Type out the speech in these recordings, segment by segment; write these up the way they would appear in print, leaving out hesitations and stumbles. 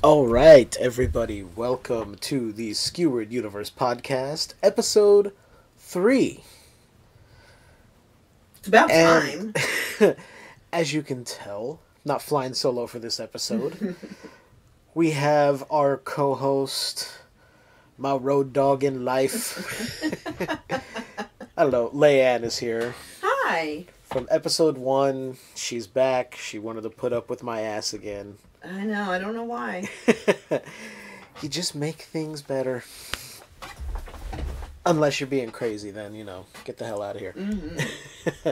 All right, everybody, welcome to the Skewered Universe Podcast, episode 3. It's about time. As you can tell, not flying solo for this episode, we have our co-host, my road dog in life. I don't know, Leanne is here. Hi. From episode 1, she's back. She wanted to put up with my ass again. I know, I don't know why. You just make things better. Unless you're being crazy, then, get the hell out of here. Mm-hmm.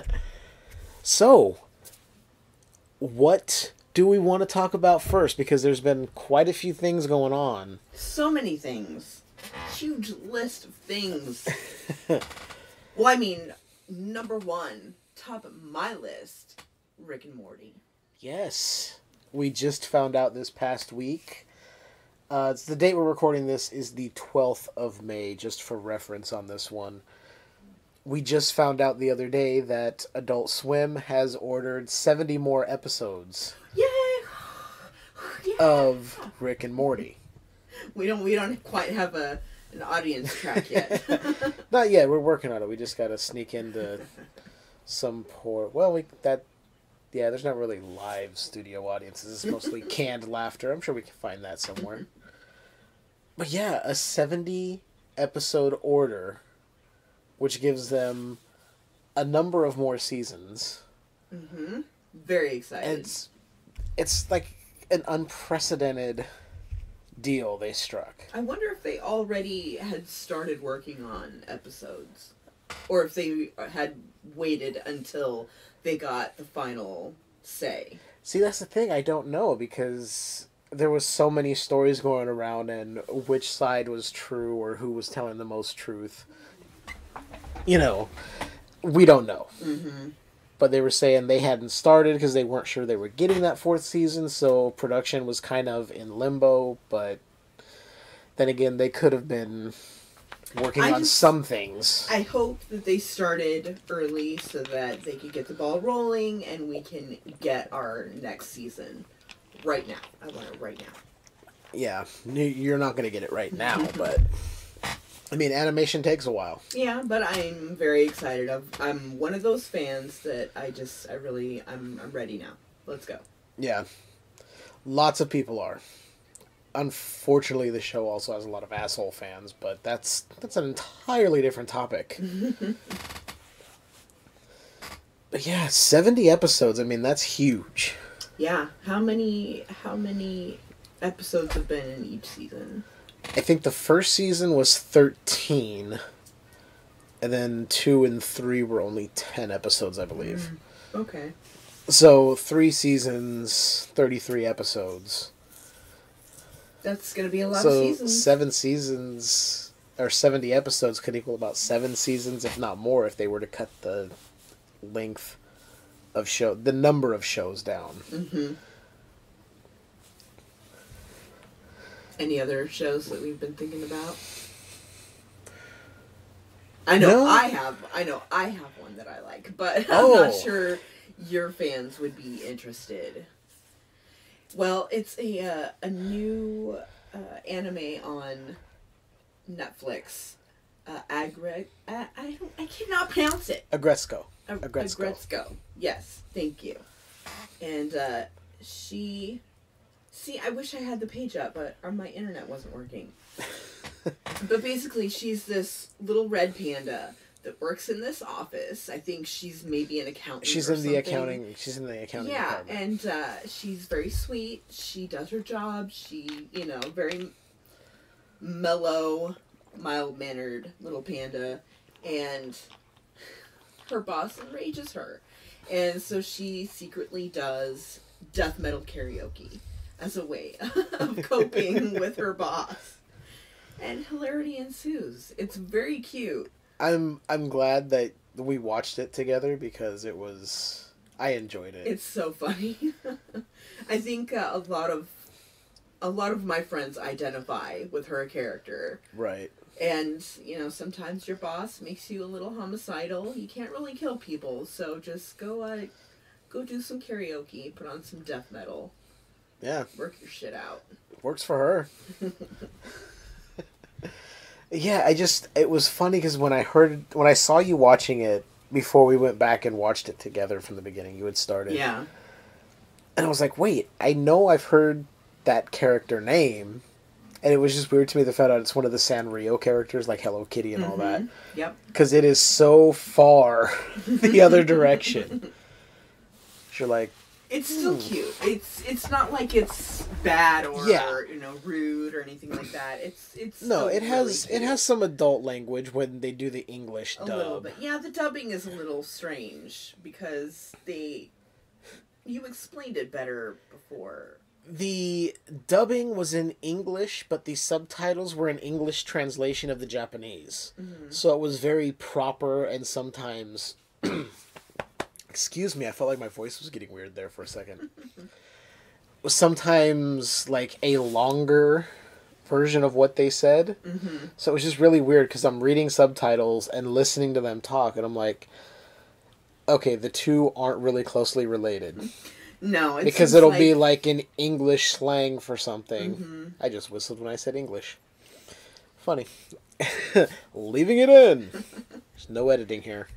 So, what do we want to talk about first? Because there's been quite a few things going on. So many things. Huge list of things. Well, I mean, number 1, top of my list, Rick and Morty. Yes. We just found out this past week. It's the date we're recording this is the 12th of May, just for reference on this one. We just found out the other day that Adult Swim has ordered 70 more episodes of Rick and Morty. We don't quite have an audience track yet. Not yet. We're working on it. We just got to sneak into some poor... Well, there's not really live studio audiences. It's mostly canned laughter. I'm sure we can find that somewhere. But yeah, a 70 episode order, which gives them a number of more seasons. Mm-hmm. Very excited. It's like an unprecedented deal they struck. I wonder if they already had started working on episodes. Or if they had waited until they got the final say. See, that's the thing. I don't know, because there was so many stories going around and which side was true or who was telling the most truth. We don't know. Mm-hmm. But they were saying they hadn't started because they weren't sure they were getting that 4th season, so production was kind of in limbo. But then again, they could have been working on some things. I hope that they started early so that they could get the ball rolling and we can get our next season right now. I want it right now. Yeah, you're not going to get it right now, but I mean, animation takes a while. Yeah, but I'm very excited. I'm one of those fans that I'm ready now. Let's go. Yeah, lots of people are. Unfortunately, the show also has a lot of asshole fans, but that's an entirely different topic. But yeah, 70 episodes. I mean, that's huge. Yeah. How many episodes have been in each season? I think the first season was 13, and then 2 and 3 were only 10 episodes, I believe. Okay. So 3 seasons, 33 episodes. That's going to be a lot of seasons. So 7 seasons, or 70 episodes could equal about 7 seasons, if not more, if they were to cut the length of the number of shows down. Mm-hmm. Any other shows that we've been thinking about? I know I have one that I like, but I'm not sure your fans would be interested. Well, it's a new anime on Netflix. I cannot pronounce it. Agretzko. Agretzko. Yes, thank you. And I wish I had the page up, but my internet wasn't working. But basically, she's this little red panda that works in this office. I think she's maybe an accountant. She's in the accounting department. Yeah, and she's very sweet. She does her job. She, very mellow, mild-mannered little panda. And her boss enrages her. And so she secretly does death metal karaoke as a way of coping with her boss. And hilarity ensues. It's very cute. I'm glad that we watched it together because I enjoyed it. It's so funny. I think a lot of my friends identify with her character. Right. And, sometimes your boss makes you a little homicidal. You can't really kill people, so just go do some karaoke, put on some death metal. Yeah. Work your shit out. Works for her. Yeah, it was funny because when I saw you watching it before we went back and watched it together from the beginning, you had started. Yeah. And I was like, wait, I know I've heard that character name. And it was just weird to me to find out it's one of the Sanrio characters, like Hello Kitty and all that. Yep. Because it is so far the other direction. You're like... It's still cute. It's not like it's bad or rude or anything like that. It's no. It has really it has some adult language when they do the English dub. A little bit. Yeah, the dubbing is a little strange because you explained it better before. The dubbing was in English, but the subtitles were an English translation of the Japanese. Mm-hmm. So it was very proper and sometimes... Excuse me, I felt like my voice was getting weird there for a second. Sometimes, like, a longer version of what they said. Mm-hmm. So it was just really weird because I'm reading subtitles and listening to them talk, and I'm like, okay, the two aren't really closely related. No, because it'll be like an English slang for something. Mm-hmm. I just whistled when I said English. Funny. Leaving it in. There's no editing here.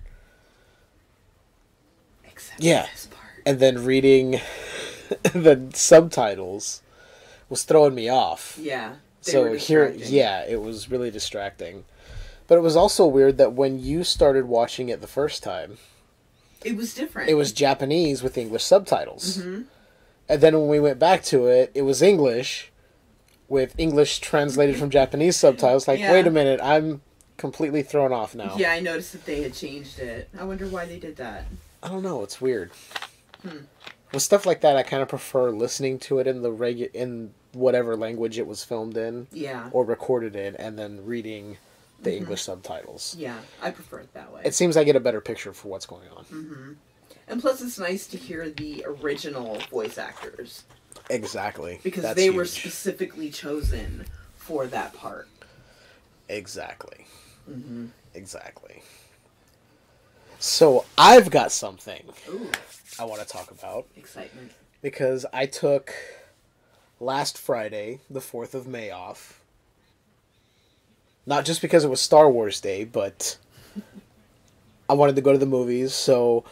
Except this part. And then reading the subtitles was throwing me off. Yeah. So it was really distracting. But it was also weird that when you started watching it the first time, it was different. It was Japanese with English subtitles. Mm-hmm. And then when we went back to it, it was English with English translated from Japanese subtitles. Like, wait a minute, I'm completely thrown off now. Yeah, I noticed that they had changed it. I wonder why they did that. I don't know. It's weird. With stuff like that, I kind of prefer listening to it in in whatever language it was filmed in, or recorded in, and then reading the English subtitles. Yeah, I prefer it that way. It seems I get a better picture for what's going on. Mm-hmm. And plus, it's nice to hear the original voice actors. Exactly, because they were specifically chosen for that part. Exactly. Mm-hmm. Exactly. So I've got something I want to talk about. Excitement. Because I took last Friday, the 4th of May, off. Not just because it was Star Wars Day, but I wanted to go to the movies. So,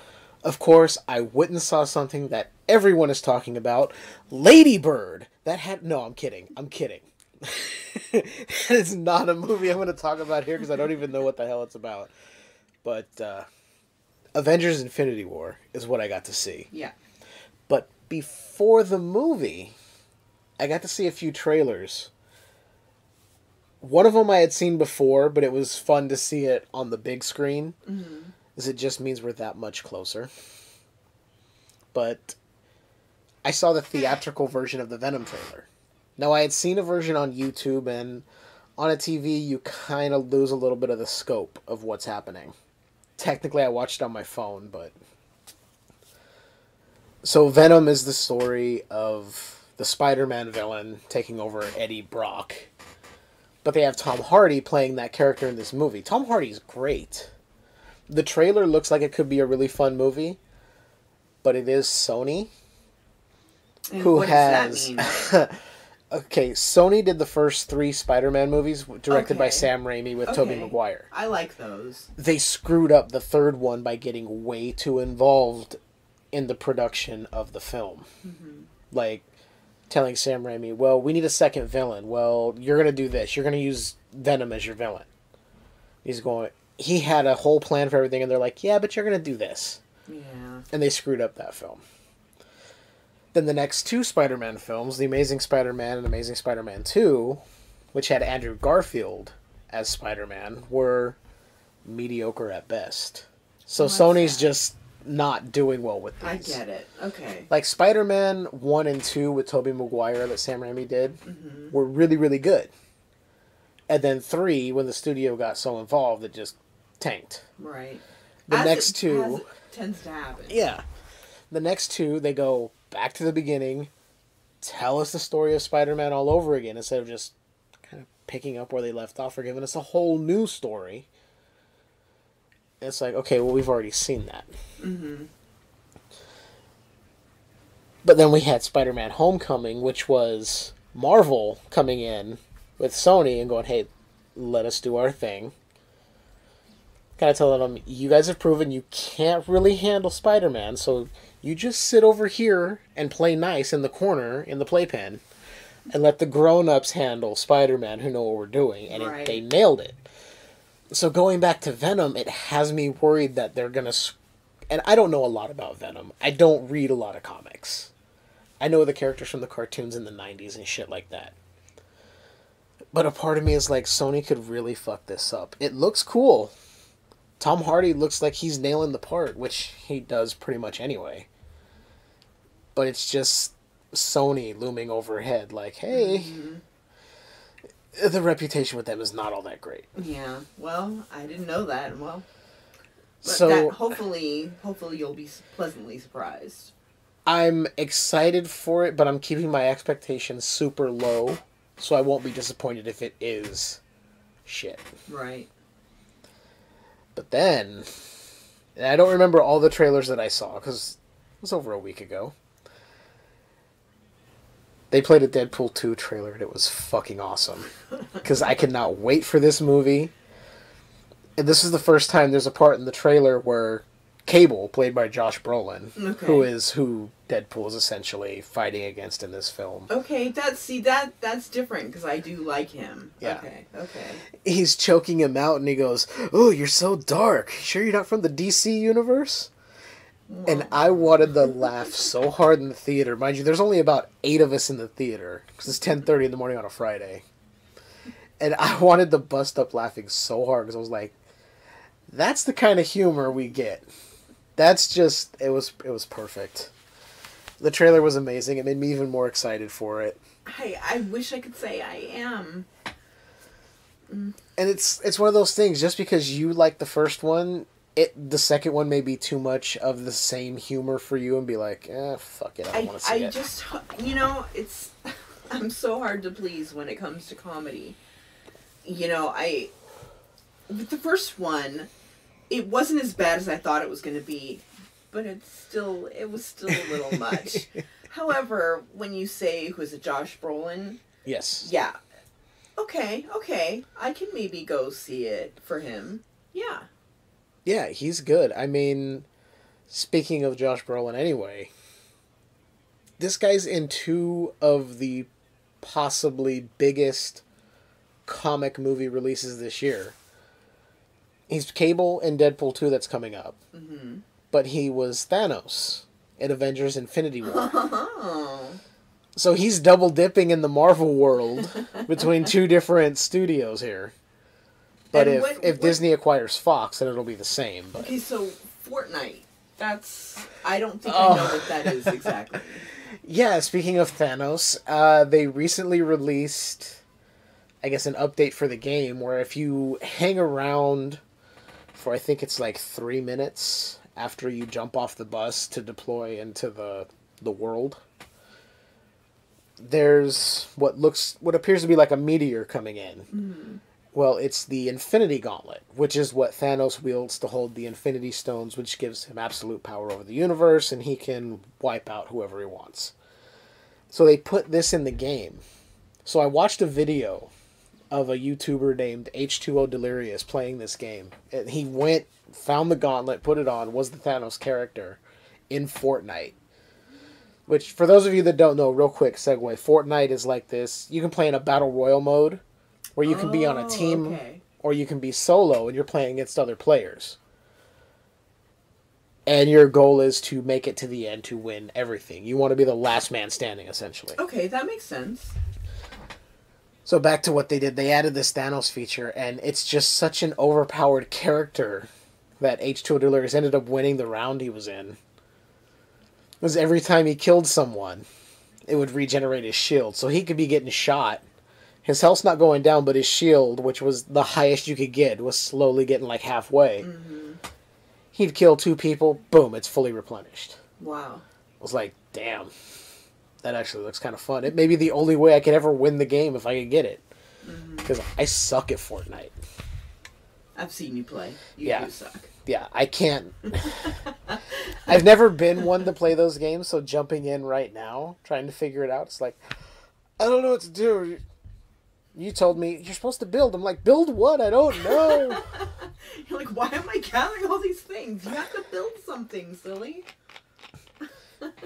of course, I went and saw something that everyone is talking about. Lady Bird. I'm kidding. That is not a movie I'm going to talk about here because I don't even know what the hell it's about. But Avengers Infinity War is what I got to see. Yeah. But before the movie, I got to see a few trailers. One of them I had seen before, but it was fun to see it on the big screen. Mm-hmm. Because it just means we're that much closer. But I saw the theatrical version of the Venom trailer. Now, I had seen a version on YouTube, and on a TV, you kind of lose a little bit of the scope of what's happening. Technically, I watched it on my phone, but... So, Venom is the story of the Spider-Man villain taking over Eddie Brock. But they have Tom Hardy playing that character in this movie. Tom Hardy's great. The trailer looks like it could be a really fun movie, but it is Sony, who has... Does that mean? Okay, Sony did the first 3 Spider-Man movies directed by Sam Raimi with Tobey Maguire. I like those. They screwed up the 3rd one by getting way too involved in the production of the film. Mm-hmm. Like, telling Sam Raimi, well, we need a second villain. Well, you're going to do this. You're going to use Venom as your villain. He had a whole plan for everything, and they're like, yeah, but you're going to do this. Yeah. And they screwed up that film. Then the next 2 Spider-Man films, The Amazing Spider-Man and Amazing Spider-Man 2, which had Andrew Garfield as Spider-Man, were mediocre at best. So Sony's just not doing well with these. I get it. Okay. Like Spider-Man 1 and 2 with Tobey Maguire that Sam Raimi did were really, really good. And then 3, when the studio got so involved, it just tanked. Right. The next 2... As it tends to happen. Yeah. The next 2, they go back to the beginning, tell us the story of Spider-Man all over again, instead of just kind of picking up where they left off or giving us a whole new story. It's like, okay, well, we've already seen that. Mm-hmm. But then we had Spider-Man Homecoming, which was Marvel coming in with Sony and going, hey, let us do our thing. Kind of telling them, you guys have proven you can't really handle Spider-Man, so you just sit over here and play nice in the corner in the playpen and let the grown-ups handle Spider-Man who know what we're doing. And they nailed it. So going back to Venom, it has me worried that they're going to... And I don't know a lot about Venom. I don't read a lot of comics. I know the characters from the cartoons in the 90s and shit like that. But a part of me is like, Sony could really fuck this up. It looks cool. Tom Hardy looks like he's nailing the part, which he does pretty much anyway. But it's just Sony looming overhead like, hey, the reputation with them is not all that great. Yeah, well, I didn't know that. Well, so that, hopefully you'll be pleasantly surprised. I'm excited for it, but I'm keeping my expectations super low, so I won't be disappointed if it is shit. Right. But then, and I don't remember all the trailers that I saw, because it was over a week ago. They played a Deadpool 2 trailer, and it was fucking awesome. Because I could not wait for this movie. And this is the first time there's a part in the trailer where Cable, played by Josh Brolin, who Deadpool is essentially fighting against in this film. Okay, that's different, because I do like him. Yeah. Okay. He's choking him out, and he goes, "Oh, you're so dark. Sure you're not from the DC universe?" Whoa. And I wanted to laugh so hard in the theater. Mind you, there's only about 8 of us in the theater, because it's 10:30 in the morning on a Friday. And I wanted to bust up laughing so hard, because I was like, that's the kind of humor we get. That's just, it was perfect. The trailer was amazing. It made me even more excited for it. I wish I could say I am. And it's one of those things, just because you like the first one, the second one may be too much of the same humor for you and be like, fuck it, I don't want to see it. Just, I'm so hard to please when it comes to comedy. With the first one, it wasn't as bad as I thought it was going to be, but it was still a little much. However, when you say, who's it, Josh Brolin? Yes. Yeah. Okay, I can maybe go see it for him. Yeah. Yeah, he's good. I mean, speaking of Josh Brolin anyway, this guy's in 2 of the possibly biggest comic movie releases this year. He's Cable in Deadpool 2 that's coming up. Mm-hmm. But he was Thanos in Avengers Infinity War. So he's double dipping in the Marvel world between 2 different studios here. But if Disney acquires Fox, then it'll be the same. But. Okay, so Fortnite. I don't think I know what that is exactly. Yeah, speaking of Thanos, they recently released, I guess, an update for the game where if you hang around for, I think it's like 3 minutes after you jump off the bus to deploy into the world, there's what appears to be like a meteor coming in. Mm-hmm. Well, it's the Infinity Gauntlet, which is what Thanos wields to hold the Infinity Stones, which gives him absolute power over the universe, and he can wipe out whoever he wants. So they put this in the game. So I watched a video of a YouTuber named H2O Delirious playing this game. And he went, found the gauntlet, put it on, was the Thanos character in Fortnite. Which, for those of you that don't know, real quick segue, Fortnite is like this. You can play in a Battle Royale mode, where you can be on a team, or you can be solo, and you're playing against other players. And your goal is to make it to the end to win everything. You want to be the last man standing, essentially. Okay, that makes sense. So back to what they did. They added this Thanos feature, and it's just such an overpowered character that H2O Delirious ended up winning the round he was in. Because every time he killed someone, it would regenerate his shield. So he could be getting shot. His health's not going down, but his shield, which was the highest you could get, was slowly getting like halfway. Mm-hmm. He'd kill 2 people, boom, it's fully replenished. Wow. I was like, damn. That actually looks kind of fun. It may be the only way I could ever win the game if I could get it. Because I suck at Fortnite. I've seen you play. You do suck. Yeah, I can't. I've never been one to play those games, so jumping in right now, trying to figure it out, it's like, I don't know what to do. You told me you're supposed to build. I'm like, build what? I don't know. You're like, why am I gathering all these things? You have to build something, silly.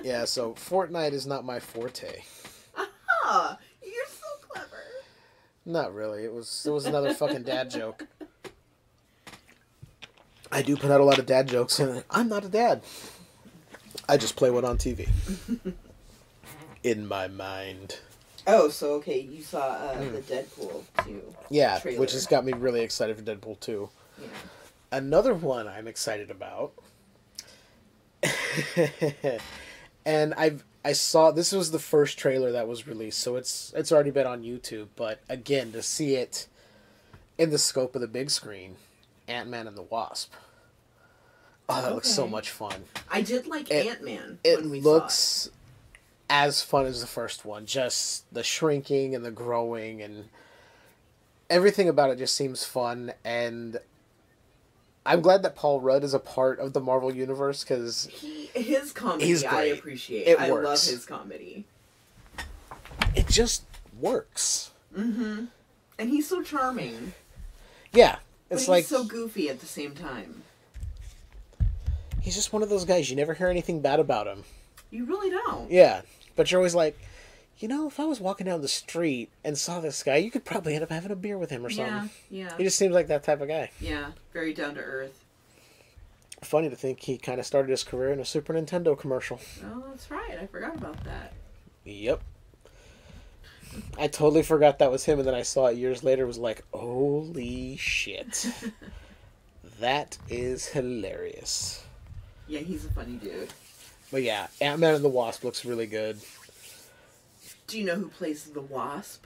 Yeah, so Fortnite is not my forte. Aha! You're so clever. Not really. It was another fucking dad joke. I do put out a lot of dad jokes, and I'm not a dad. I just play one on TV. In my mind. Oh, so okay, you saw the Deadpool 2 Yeah, trailer. which has got me really excited for Deadpool 2. Yeah. Another one I'm excited about. And I saw, this was the first trailer that was released, so it's already been on YouTube, but again, to see it in the scope of the big screen, Ant-Man and the Wasp. Oh, that looks so much fun. I did like Ant-Man when we saw it. It looks as fun as the first one. Just the shrinking and the growing and everything about it just seems fun. And I'm glad that Paul Rudd is a part of the Marvel Universe because his comedy he's great. I appreciate. It I works. love his comedy. It just works. Mm-hmm. And he's so charming. Yeah. But he's so goofy at the same time. He's just one of those guys. You never hear anything bad about him. You really don't. Yeah. But you're always like, you know, if I was walking down the street and saw this guy, you could probably end up having a beer with him or something. Yeah. He just seems like that type of guy. Yeah. Very down to earth. Funny to think he kind of started his career in a Super Nintendo commercial. Oh, that's right. I forgot about that. Yep. I totally forgot that was him, and then I saw it years later. Was like, holy shit. That is hilarious. Yeah, he's a funny dude. But yeah, Ant-Man and the Wasp looks really good. Do you know who plays the Wasp?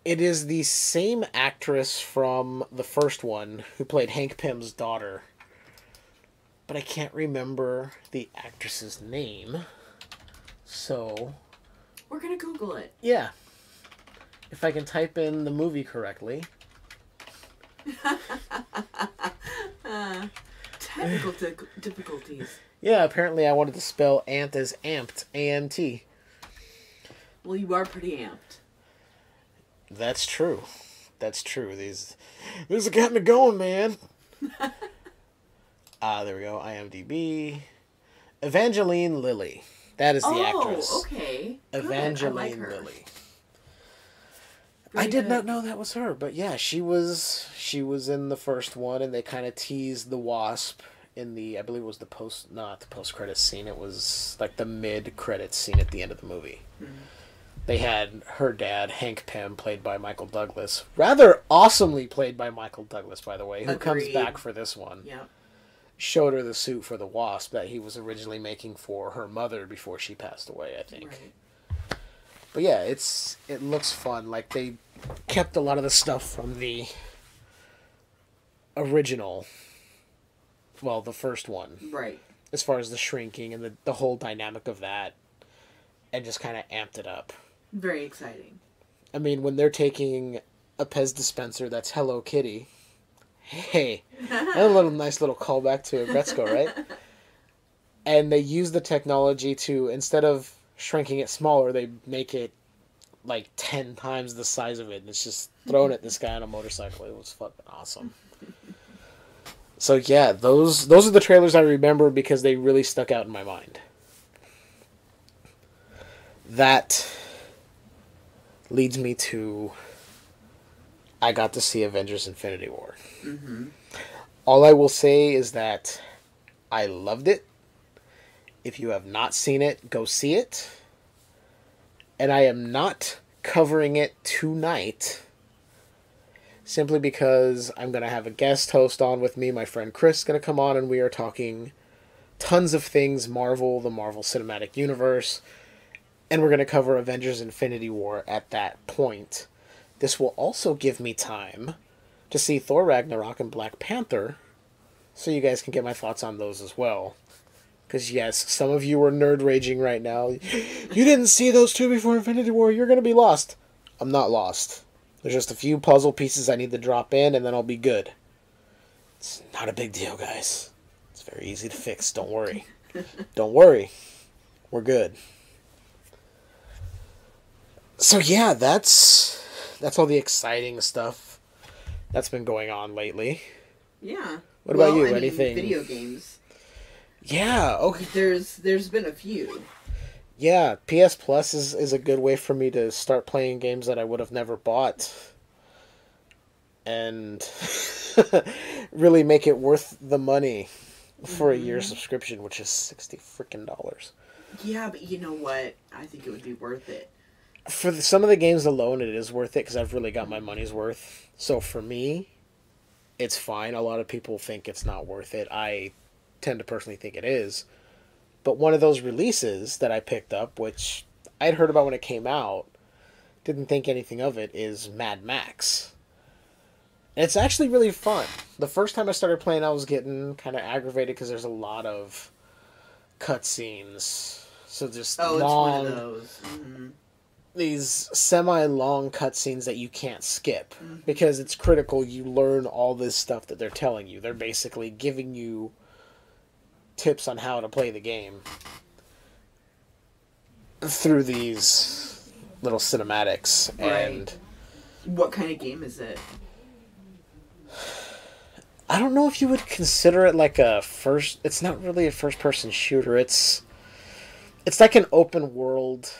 It is the same actress from the first one who played Hank Pym's daughter. But I can't remember the actress's name. So... we're gonna Google it. Yeah. If I can type in the movie correctly. Technical difficulties. Yeah, apparently I wanted to spell ant as amped. A-M-T. Well, you are pretty amped. That's true. That's true. There's a got me going, man. There we go. IMDb. Evangeline Lilly. That is the actress. Oh, okay. Evangeline Lilly. I did not know that was her, but yeah, she was in the first one, and they kind of teased the Wasp in the, I believe it was not the post-credits scene, it was like the mid-credits scene at the end of the movie. Mm-hmm. They had her dad, Hank Pym, played by Michael Douglas. Rather awesomely played by Michael Douglas, by the way, who comes back for this one. Yeah. Showed her the suit for the Wasp that he was originally making for her mother before she passed away, I think. Right. But yeah, it looks fun. Like, they kept a lot of the stuff from the original, well, the first one. Right. As far as the shrinking and the whole dynamic of that, and just kind of amped it up. Very exciting. I mean, when they're taking a Pez dispenser that's Hello Kitty, hey, that's a nice little callback to Gretzko, right? And they use the technology to, instead of shrinking it smaller, they make it like 10 times the size of it, and it's just thrown at this guy on a motorcycle. It was fucking awesome. So yeah, those are the trailers I remember because they really stuck out in my mind. That leads me to, I got to see Avengers Infinity War. Mm-hmm. All I will say is that I loved it. If you have not seen it, go see it. And I am not covering it tonight, simply because I'm going to have a guest host on with me. My friend Chris is going to come on, and we are talking tons of things Marvel, the Marvel Cinematic Universe, and we're going to cover Avengers Infinity War at that point. This will also give me time to see Thor Ragnarok and Black Panther, so you guys can get my thoughts on those as well. Because yes, some of you are nerd raging right now. You didn't see those two before Infinity War, you're going to be lost. I'm not lost. There's just a few puzzle pieces I need to drop in, and then I'll be good. It's not a big deal, guys. It's very easy to fix. Don't worry. Don't worry. We're good. So yeah, that's all the exciting stuff that's been going on lately. Yeah. What about you? I mean, Anything? Video games. Yeah. Okay. There's been a few. Yeah, PS Plus is a good way for me to start playing games that I would have never bought. And really make it worth the money for a year subscription, which is $60 freaking dollars. Yeah, but you know what? I think it would be worth it. For some of the games alone, it is worth it because I've really got my money's worth. So for me, it's fine. A lot of people think it's not worth it. I tend to personally think it is. But one of those releases that I picked up, which I'd heard about when it came out, didn't think anything of it, is Mad Max. And it's actually really fun. The first time I started playing, I was getting kind of aggravated because there's a lot of cutscenes. So just long, it's one of those. Mm-hmm. These semi-long cutscenes that you can't skip. Because it's critical you learn all this stuff that they're telling you. They're basically giving you tips on how to play the game through these little cinematics. Right. And what kind of game is it? I don't know if you would consider it like it's not really a first-person shooter. It's like an open world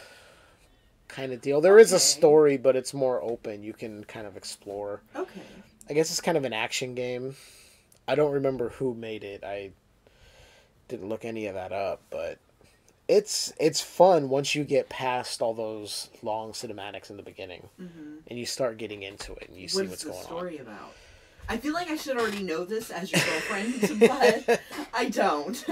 kind of deal. There is a story, but it's more open. You can kind of explore. Okay. I guess it's kind of an action game. I don't remember who made it. I didn't look any of that up, but it's fun once you get past all those long cinematics in the beginning, and you start getting into it, and you see what's going on. What's the story about? I feel like I should already know this as your girlfriend, but I don't.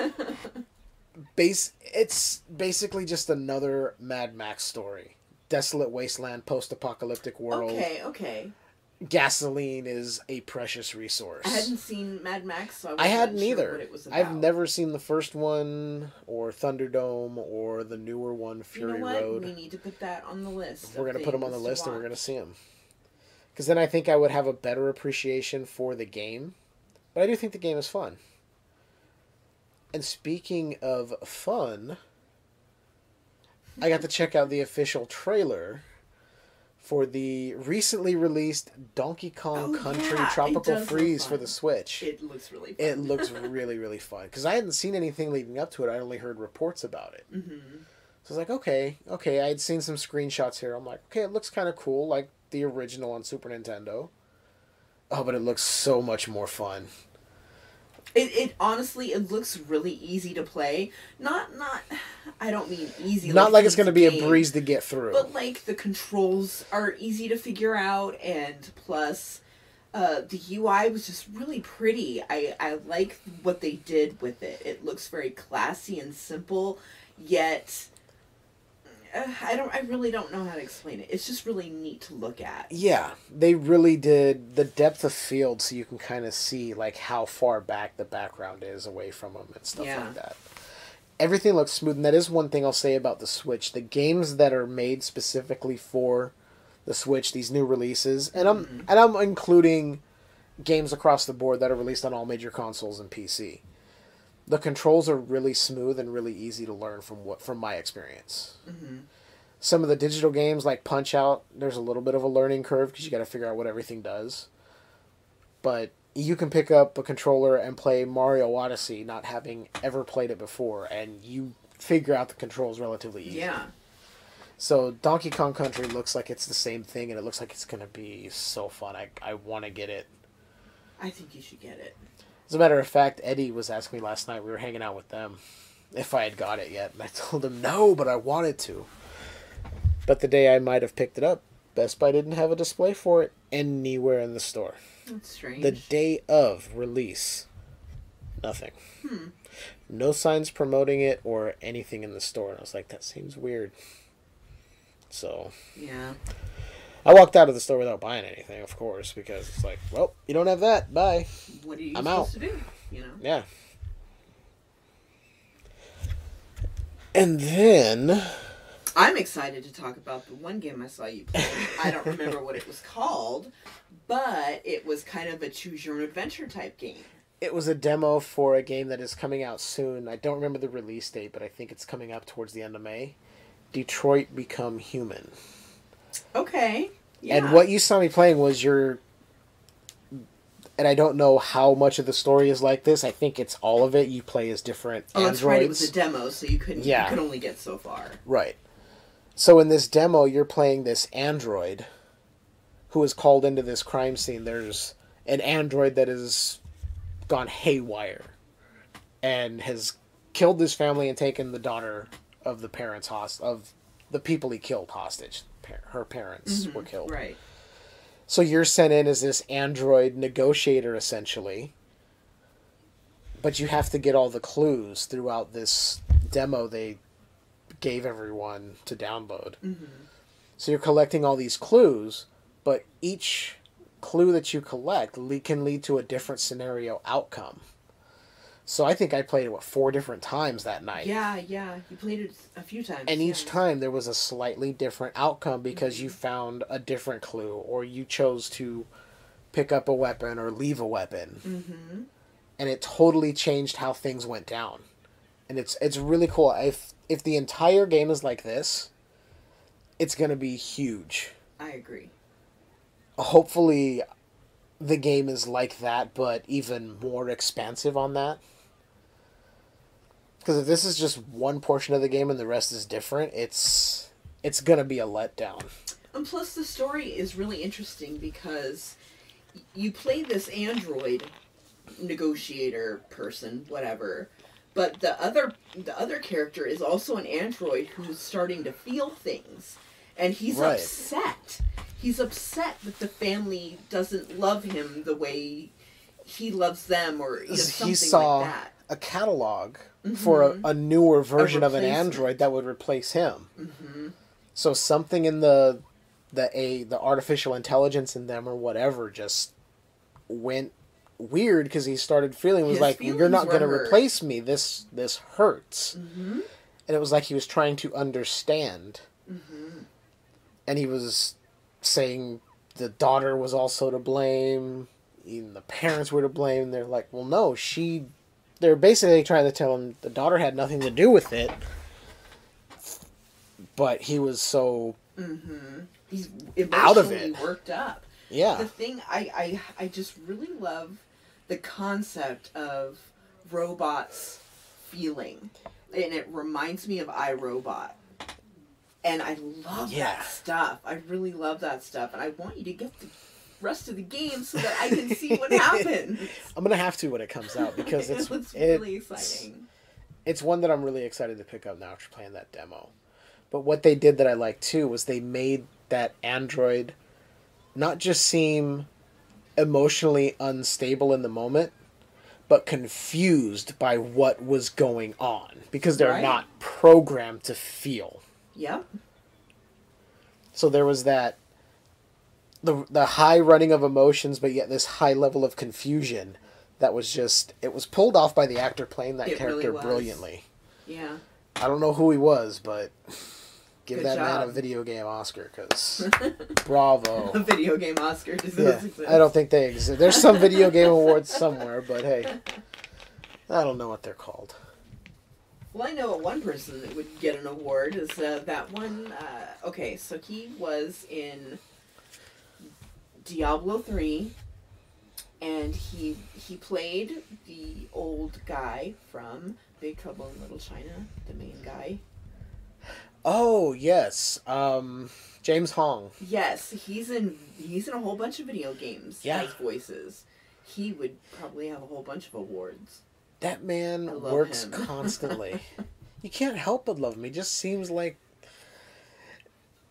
It's basically just another Mad Max story. Desolate wasteland, post-apocalyptic world. Okay. Gasoline is a precious resource. I hadn't seen Mad Max, so I hadn't sure either. What it was about. I've never seen the first one, or Thunderdome, or the newer one, Fury Road. We need to put that on the list. We're going to put them on the list, and we're going to see them. Because then I think I would have a better appreciation for the game. But I do think the game is fun. And speaking of fun, I got to check out the official trailer for the recently released Donkey Kong Country Tropical Freeze for the Switch. It looks really fun. It looks really, really fun. Because I hadn't seen anything leading up to it. I only heard reports about it. So I was like, okay. I had seen some screenshots here. I'm like, okay, it looks kind of cool, like the original on Super Nintendo. Oh, but it looks so much more fun. It honestly, it looks really easy to play. Not I don't mean easy. Not like it's going to be a breeze to get through. But like the controls are easy to figure out, and plus the UI was just really pretty. I like what they did with it. It looks very classy and simple, yet I really don't know how to explain it. It's just really neat to look at. Yeah, they really did the depth of field, so you can kind of see like how far back the background is away from them and stuff like that. Everything looks smooth, and that is one thing I'll say about the Switch. The games that are made specifically for the Switch, these new releases, and I'm including games across the board that are released on all major consoles and PC. The controls are really smooth and really easy to learn from my experience. Some of the digital games like Punch-Out, there's a little bit of a learning curve because you got to figure out what everything does. But you can pick up a controller and play Mario Odyssey, not having ever played it before, and you figure out the controls relatively easy. Yeah. So Donkey Kong Country looks like it's the same thing, and it looks like it's going to be so fun. I want to get it. I think you should get it. As a matter of fact, Eddie was asking me last night, we were hanging out with them, if I had got it yet. And I told him no, but I wanted to. But the day I might have picked it up, Best Buy didn't have a display for it anywhere in the store. That's strange. The day of release, nothing. No signs promoting it or anything in the store. And I was like, that seems weird. So, yeah. I walked out of the store without buying anything, of course, because it's like, well, you don't have that. Bye. What are you I'm supposed out. to do? You know? Yeah. And then I'm excited to talk about the one game I saw you play. I don't remember what it was called, but it was kind of a choose-your-own-adventure type game. It was a demo for a game that is coming out soon. I don't remember the release date, but I think it's coming up towards the end of May. Detroit Become Human. Okay. Yeah. And what you saw me playing was and I don't know how much of the story is like this. I think it's all of it. You play as different androids. That's right. It was a demo, so you could only get so far. Right. So in this demo, you're playing this android who is called into this crime scene. There's an android that has gone haywire and has killed his family and taken the daughter of the parents of the people he killed hostage. Her parents were killed. Right. So you're sent in as this android negotiator, essentially. But you have to get all the clues throughout this demo they gave everyone to download. So you're collecting all these clues, but each clue that you collect can lead to a different scenario outcome. So I think I played it, 4 different times that night. Yeah. You played it a few times. And each time there was a slightly different outcome because you found a different clue, or you chose to pick up a weapon or leave a weapon. And it totally changed how things went down. And it's really cool. If the entire game is like this, it's going to be huge. I agree. Hopefully the game is like that, but even more expansive on that. Because if this is just one portion of the game and the rest is different, it's going to be a letdown. And plus the story is really interesting because you play this android negotiator person, whatever, but the other character is also an android who's starting to feel things. And he's upset. He's upset that the family doesn't love him the way he loves them, or something he saw like that. A catalog for a newer version of an android that would replace him. So something in the artificial intelligence in them or whatever just went weird because he started feeling you're not going to replace me. This hurts. And it was like he was trying to understand. And he was saying the daughter was also to blame, even the parents were to blame. They're like, well, no, they're basically trying to tell him the daughter had nothing to do with it, but he was so he's out of it, worked up. Yeah. The thing I just really love the concept of robots feeling, and it reminds me of iRobot. And I love that stuff. I really love that stuff. And I want you to get the rest of the game so that I can see what happens. I'm going to have to when it comes out because it's really exciting. It's one that I'm really excited to pick up now after playing that demo. But what they did that I liked too was they made that android not just seem emotionally unstable in the moment, but confused by what was going on because they're not programmed to feel. Yep. So there was that the high running of emotions, but yet this high level of confusion that was just, it was pulled off by the actor playing that character really brilliantly. Yeah. I don't know who he was, but give Good that job. man a video game Oscar, because bravo. A video game Oscar, does those exist? I don't think they exist. There's some video game awards somewhere, but hey, I don't know what they're called. Well, I know one person that would get an award is that one. Okay, so he was in Diablo 3, and he played the old guy from Big Trouble in Little China, the main guy. Oh yes, James Hong. Yes, he's in a whole bunch of video games as voices. He would probably have a whole bunch of awards. That man works constantly. You can't help but love him. He just seems like...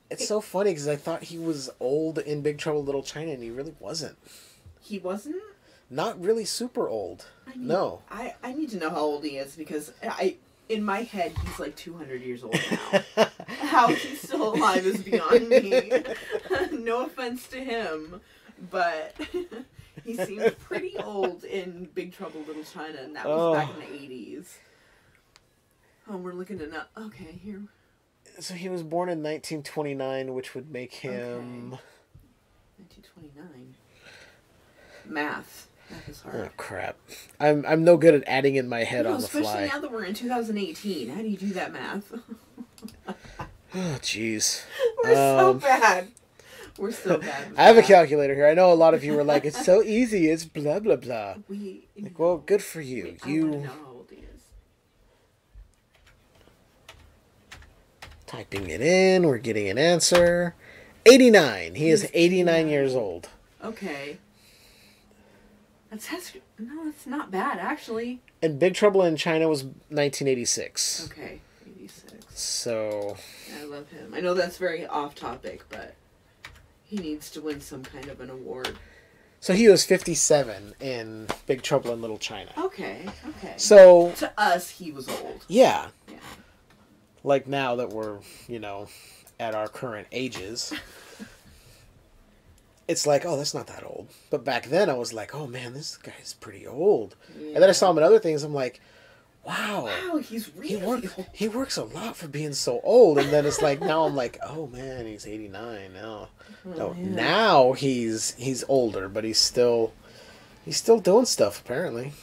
It's so funny because I thought he was old in Big Trouble in Little China, and he really wasn't. He wasn't? Not really super old. No. I need to know how old he is because in my head, he's like 200 years old now. How he's still alive is beyond me. No offense to him, but... He seemed pretty old in Big Trouble in Little China, and that was back in the 80s. Oh, we're looking at now. Okay, here. So he was born in 1929, which would make him... 1929. Math. That is hard. Oh, crap. I'm no good at adding in my head on the fly. Especially now that we're in 2018. How do you do that math? Oh, jeez. We're so bad. We're so bad. I have a calculator here. I know a lot of you were like, it's so easy. It's blah, blah, blah. Like, well, good for you. I want to know how old he is. Typing it in. We're getting an answer. 89. He is 89 years old. Okay. That's not bad, actually. And Big Trouble in China was 1986. Okay, 86. So... I love him. I know that's very off topic, but he needs to win some kind of an award. So he was 57 in Big Trouble in Little China. Okay. So... To us, he was old. Yeah. Yeah. Like now that we're, at our current ages... It's like, oh, that's not that old. But back then, I was like, oh, man, this guy's pretty old. Yeah. And then I saw him in other things. I'm like, wow. Wow, he's really old. He works a lot for being so old. And then it's like, now I'm like, oh, man, he's 89 now. Now he's older, but he's still doing stuff, apparently.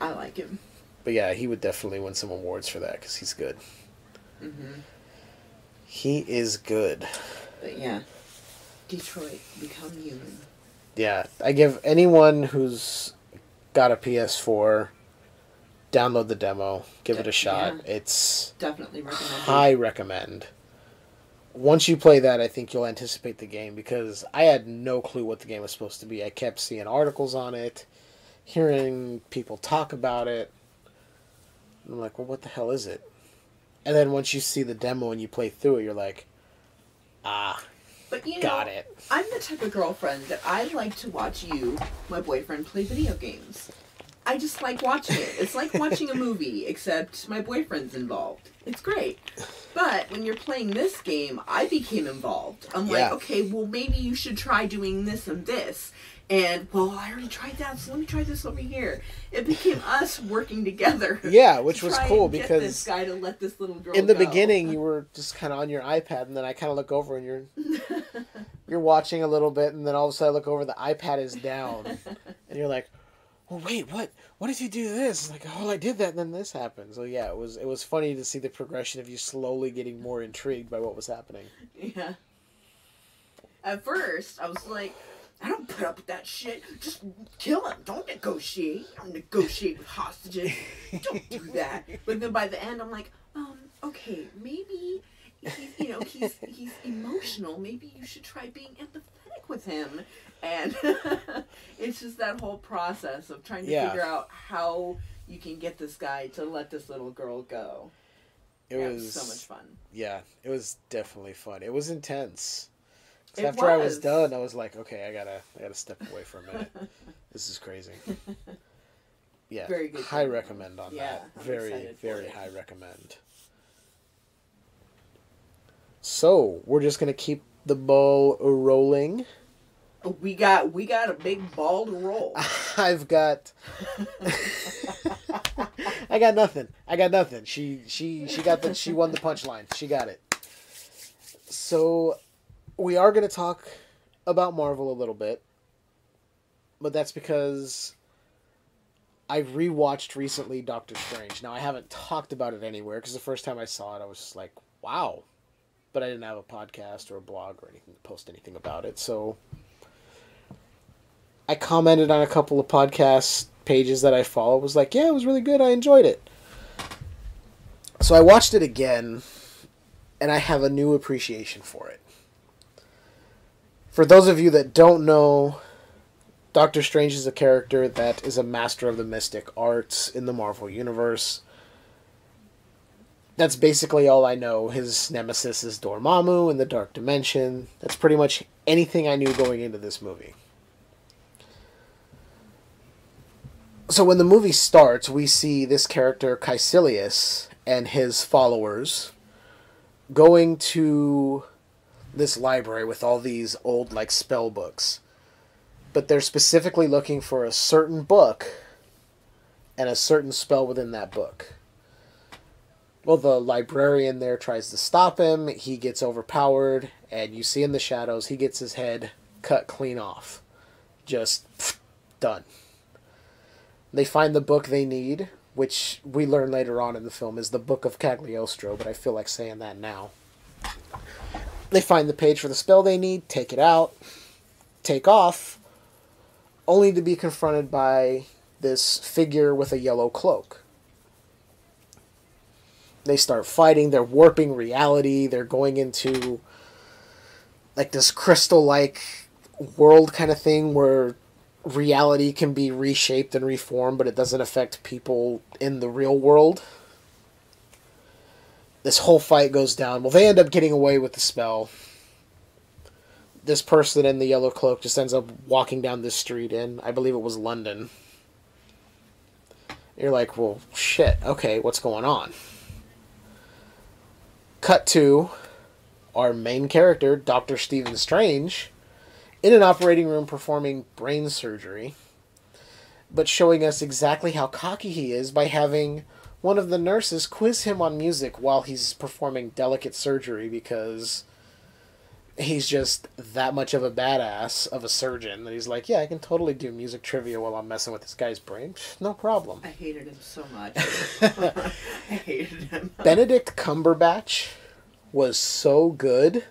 I like him. But yeah, he would definitely win some awards for that because he's good. Mm-hmm. He is good. But yeah. Detroit, become human. Yeah, I give anyone who's got a PS4, download the demo, give it a shot. Yeah. It's definitely recommended. High recommend. Once you play that, I think you'll anticipate the game because I had no clue what the game was supposed to be. I kept seeing articles on it, hearing people talk about it. I'm like, well, what the hell is it? And then once you see the demo and you play through it, you're like, but got it. I'm the type of girlfriend that I like to watch you, my boyfriend, play video games. I just like watching it. It's like watching a movie, except my boyfriend's involved. It's great. But when you're playing this game, I became involved. I'm like, okay, well, maybe you should try doing this and this. And, well, I already tried that, so let me try this over here. It became us working together. Yeah, which was cool because... get this guy to let this little girl in the beginning, you were just kind of on your iPad, and then I kind of look over and you're watching a little bit, and then all of a sudden I look over, the iPad is down. And you're like, well, wait, what? What did you do this? Like, oh, I did that, and then this happened. So, yeah, it was funny to see the progression of you slowly getting more intrigued by what was happening. Yeah. At first, I was like... I don't put up with that shit. Just kill him. Don't negotiate. Don't negotiate with hostages. Don't do that. But then by the end, I'm like, okay, maybe he's emotional. Maybe you should try being empathetic with him. And it's just that whole process of trying to figure out how you can get this guy to let this little girl go. It was so much fun. Yeah, it was definitely fun. It was intense. After I was done, I was like, okay, I gotta step away for a minute. This is crazy. Yeah, very good. High recommend on that. Very, very high recommend. So we're just gonna keep the ball rolling. We got a big ball to roll. I got nothing. She won the punchline. She got it. So. We are going to talk about Marvel a little bit, but that's because I rewatched recently Doctor Strange. Now, I haven't talked about it anywhere, because the first time I saw it, I was just like, wow. But I didn't have a podcast or a blog or anything to post anything about it, so I commented on a couple of podcast pages that I follow. Was like, yeah, it was really good. I enjoyed it. So I watched it again, and I have a new appreciation for it. For those of you that don't know, Doctor Strange is a character that is a master of the mystic arts in the Marvel Universe. That's basically all I know. His nemesis is Dormammu in the Dark Dimension. That's pretty much anything I knew going into this movie. So when the movie starts, we see this character, Caecilius, and his followers going to this library with all these old, like, spell books. But they're specifically looking for a certain book and a certain spell within that book. Well, the librarian there tries to stop him. He gets overpowered, and you see in the shadows, he gets his head cut clean off. Just Done. They find the book they need, which we learn later on in the film is the Book of Cagliostro, but I feel like saying that now. They find the page for the spell they need, take it out, take off, only to be confronted by this figure with a yellow cloak. They start fighting, they're warping reality, they're going into like this crystal-like world kind of thing where reality can be reshaped and reformed, but it doesn't affect people in the real world. This whole fight goes down. Well, they end up getting away with the spell. This person in the yellow cloak just ends up walking down this street in, I believe it was London. You're like, well, shit, okay, what's going on? Cut to our main character, Dr. Stephen Strange, in an operating room performing brain surgery, but showing us exactly how cocky he is by having one of the nurses quiz him on music while he's performing delicate surgery because he's just that much of a badass of a surgeon that he's like, yeah, I can totally do music trivia while I'm messing with this guy's brain. No problem. I hated him so much. I hated him. Benedict Cumberbatch was so good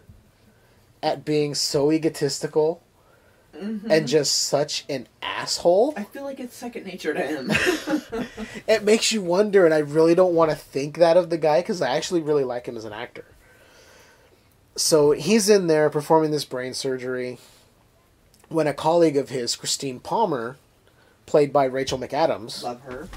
at being so egotistical and just such an asshole. I feel like it's second nature to him. It makes you wonder, and I really don't want to think that of the guy because I actually really like him as an actor. So he's in there performing this brain surgery when a colleague of his, Christine Palmer, played by Rachel McAdams, love her,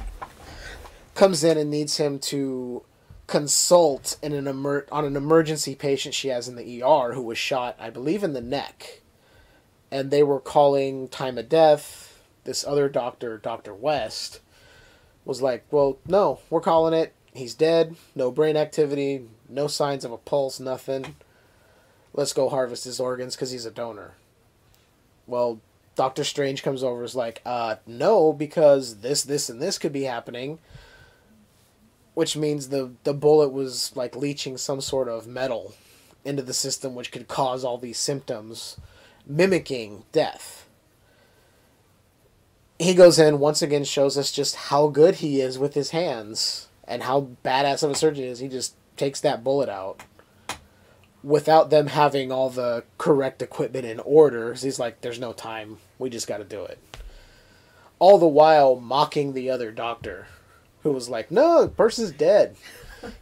comes in and needs him to consult on an emergency patient she has in the ER who was shot, I believe, in the neck. And they were calling time of death. This other doctor, Dr. West, was like, well, no, we're calling it. He's dead. No brain activity. No signs of a pulse. Nothing. Let's go harvest his organs because he's a donor. Well, Doctor Strange comes over and is like, no, because this, and this could be happening. Which means the bullet was like leaching some sort of metal into the system which could cause all these symptoms, mimicking death. He goes in, once again shows us just how good he is with his hands and how badass of a surgeon he is. He just takes that bullet out without them having all the correct equipment in order. He's like, there's no time. We just got to do it. All the while mocking the other doctor, who was like, no, the person's dead.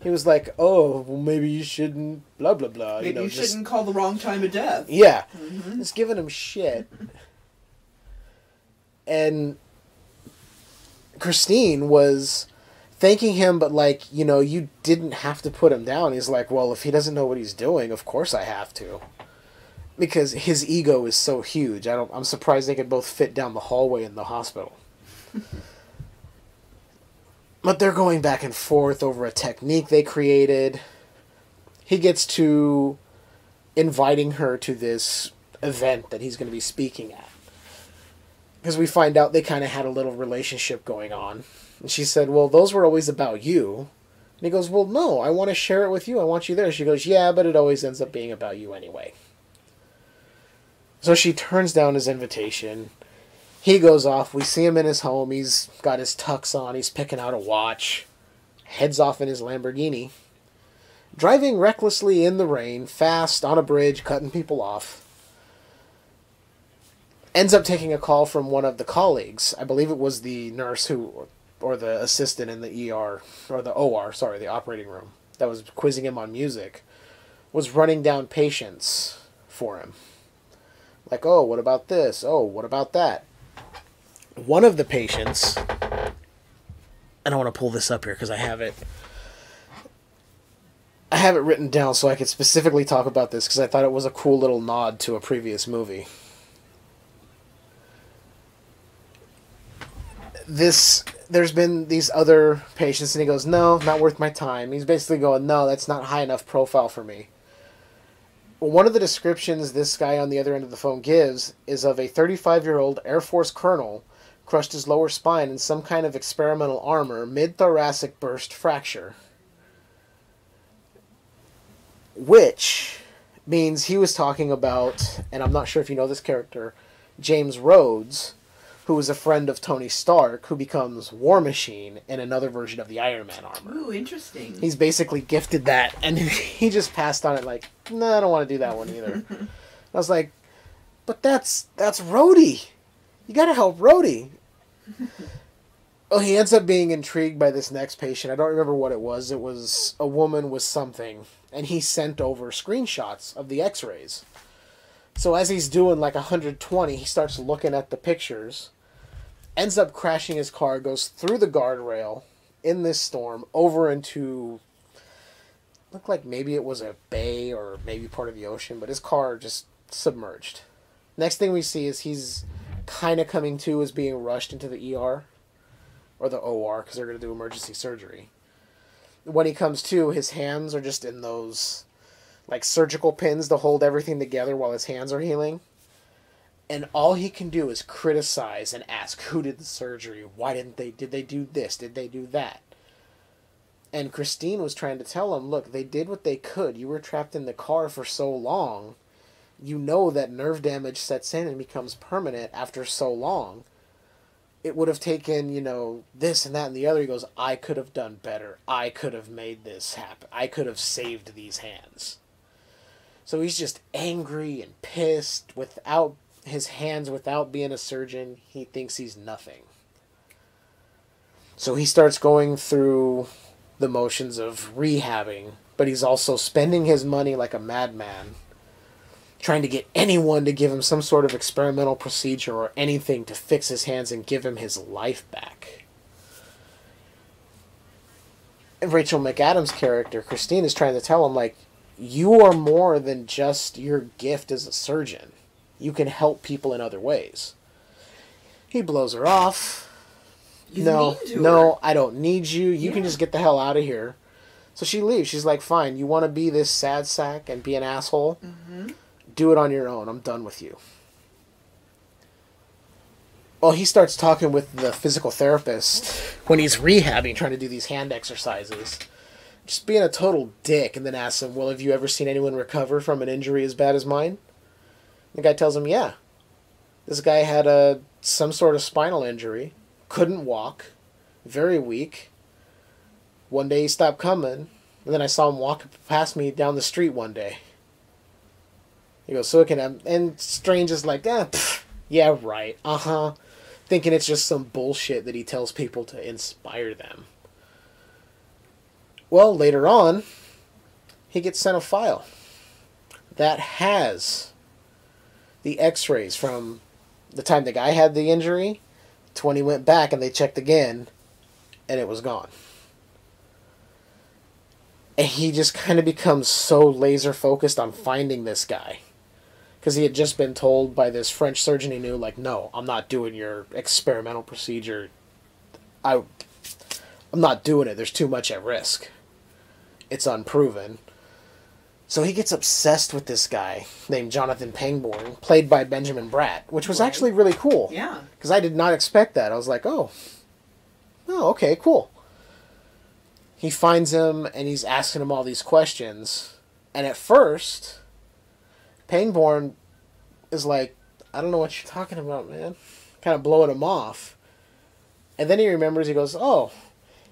He was like, oh, well, maybe you shouldn't, blah, blah, blah. Maybe you shouldn't call the wrong time of death. Yeah. Mm-hmm. Just giving him shit. And Christine was thanking him, but like, you didn't have to put him down. He's like, well, if he doesn't know what he's doing, of course I have to. Because his ego is so huge. I'm surprised they could both fit down the hallway in the hospital. But they're going back and forth over a technique they created. He gets to inviting her to this event that he's going to be speaking at. Because we find out they kind of had a little relationship going on. And she said, well, those were always about you. And he goes, well, no, I want to share it with you. I want you there. She goes, yeah, but it always ends up being about you anyway. So she turns down his invitation. He goes off. We see him in his home. He's got his tux on. He's picking out a watch. Heads off in his Lamborghini. Driving recklessly in the rain, fast, on a bridge, cutting people off. Ends up taking a call from one of the colleagues. I believe it was the nurse or the assistant in the ER, or the OR, sorry, the operating room, that was quizzing him on music, was running down patients for him. Like, oh, what about this? Oh, what about that? One of the patients, and I want to pull this up here because I have it written down so I could specifically talk about this because I thought it was a cool little nod to a previous movie. There's been these other patients, and he goes, no, not worth my time. He's basically going, no, that's not high enough profile for me. One of the descriptions this guy on the other end of the phone gives is of a 35-year-old Air Force colonel crushed his lower spine in some kind of experimental armor, mid-thoracic burst fracture. Which means he was talking about, and I'm not sure if you know this character, James Rhodes, who is a friend of Tony Stark, who becomes War Machine in another version of the Iron Man armor. Ooh, interesting. He's basically gifted that, and he just passed on it like, no, I don't want to do that one either. I was like, but that's Rhodey. You gotta help Rhodey. Well, he ends up being intrigued by this next patient. I don't remember what it was. It was a woman with something, and he sent over screenshots of the x-rays. So as he's doing like 120, he starts looking at the pictures, ends up crashing his car, goes through the guardrail in this storm, over into, looked like maybe it was a bay or maybe part of the ocean, but his car just submerged. Next thing we see is he's kind of coming to, is being rushed into the ER, or the OR, because they're going to do emergency surgery. When he comes to, his hands are just in those like surgical pins to hold everything together while his hands are healing. And all he can do is criticize and ask, who did the surgery? Why did they do this? Did they do that? And Christine was trying to tell him, look, they did what they could. You were trapped in the car for so long. You know that nerve damage sets in and becomes permanent after so long. It would have taken, this and that and the other. He goes, I could have done better. I could have made this happen. I could have saved these hands. So he's just angry and pissed without his hands, without being a surgeon. He thinks he's nothing. So he starts going through the motions of rehabbing, but he's also spending his money like a madman, trying to get anyone to give him some sort of experimental procedure or anything to fix his hands and give him his life back. And Rachel McAdams' character, Christine, is trying to tell him, like, you are more than just your gift as a surgeon. You can help people in other ways. He blows her off. No, I don't need you. You can just get the hell out of here. So she leaves. She's like, fine, you want to be this sad sack and be an asshole? Mm-hmm. Do it on your own. I'm done with you. Well, he starts talking with the physical therapist when he's rehabbing, trying to do these hand exercises. Just being a total dick, and then asks him, well, have you ever seen anyone recover from an injury as bad as mine? The guy tells him, yeah. This guy had some sort of spinal injury, couldn't walk, very weak. One day he stopped coming, and then I saw him walk past me down the street one day. He goes, so it can happen. And Strange is like, yeah, right, thinking it's just some bullshit that he tells people to inspire them. Well, later on, he gets sent a file that has the x-rays from the time the guy had the injury to when he went back and they checked again, and it was gone. And he just kind of becomes so laser focused on finding this guy. Because he had just been told by this French surgeon he knew, like, no, I'm not doing your experimental procedure. I'm not doing it. There's too much at risk. It's unproven. So he gets obsessed with this guy named Jonathan Pangborn, played by Benjamin Bratt, which was actually really cool. Yeah. Because I did not expect that. I was like, oh, okay, cool. He finds him, and he's asking him all these questions. And at first, Pangborn is like, I don't know what you're talking about, man. Kind of blowing him off. And then he remembers, he goes, oh,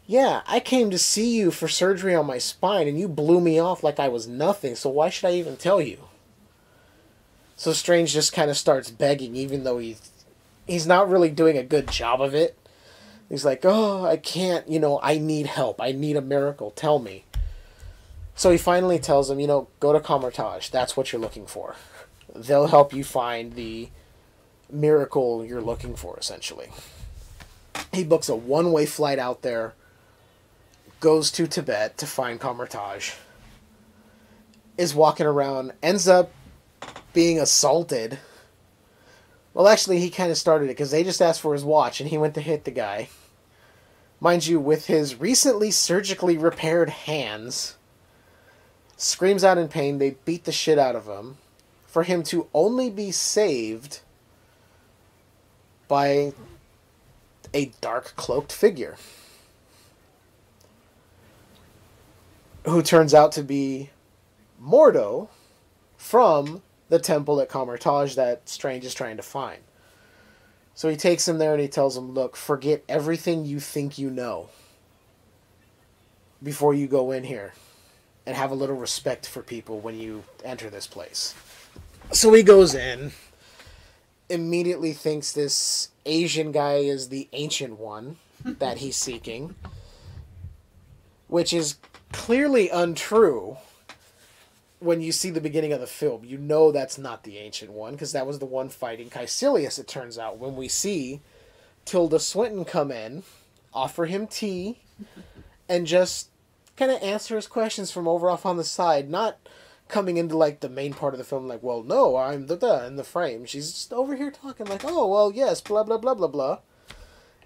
yeah, I came to see you for surgery on my spine, and you blew me off like I was nothing, so why should I even tell you? So Strange just kind of starts begging, even though he's not really doing a good job of it. He's like, oh, I can't, I need help. I need a miracle. Tell me. So he finally tells him, go to Comertage. That's what you're looking for. They'll help you find the miracle you're looking for, essentially. He books a one-way flight out there, goes to Tibet to find Comertage, is walking around, ends up being assaulted. Well, actually, he kind of started it, because they just asked for his watch, and he went to hit the guy. Mind you, with his recently surgically repaired hands, screams out in pain, they beat the shit out of him, for him to only be saved by a dark cloaked figure, who turns out to be Mordo from the temple at Comertage that Strange is trying to find. So he takes him there and he tells him, look, forget everything you think you know before you go in here. And have a little respect for people when you enter this place. So he goes in, immediately thinks this Asian guy is the Ancient One that he's seeking, which is clearly untrue when you see the beginning of the film. You know that's not the Ancient One, because that was the one fighting Caecilius, it turns out, when we see Tilda Swinton come in, offer him tea, and just kind of answer his questions from over off on the side, not coming into like the main part of the film like, well, no, I'm the in the frame. She's just over here talking like, oh, well, yes, blah, blah, blah, blah, blah.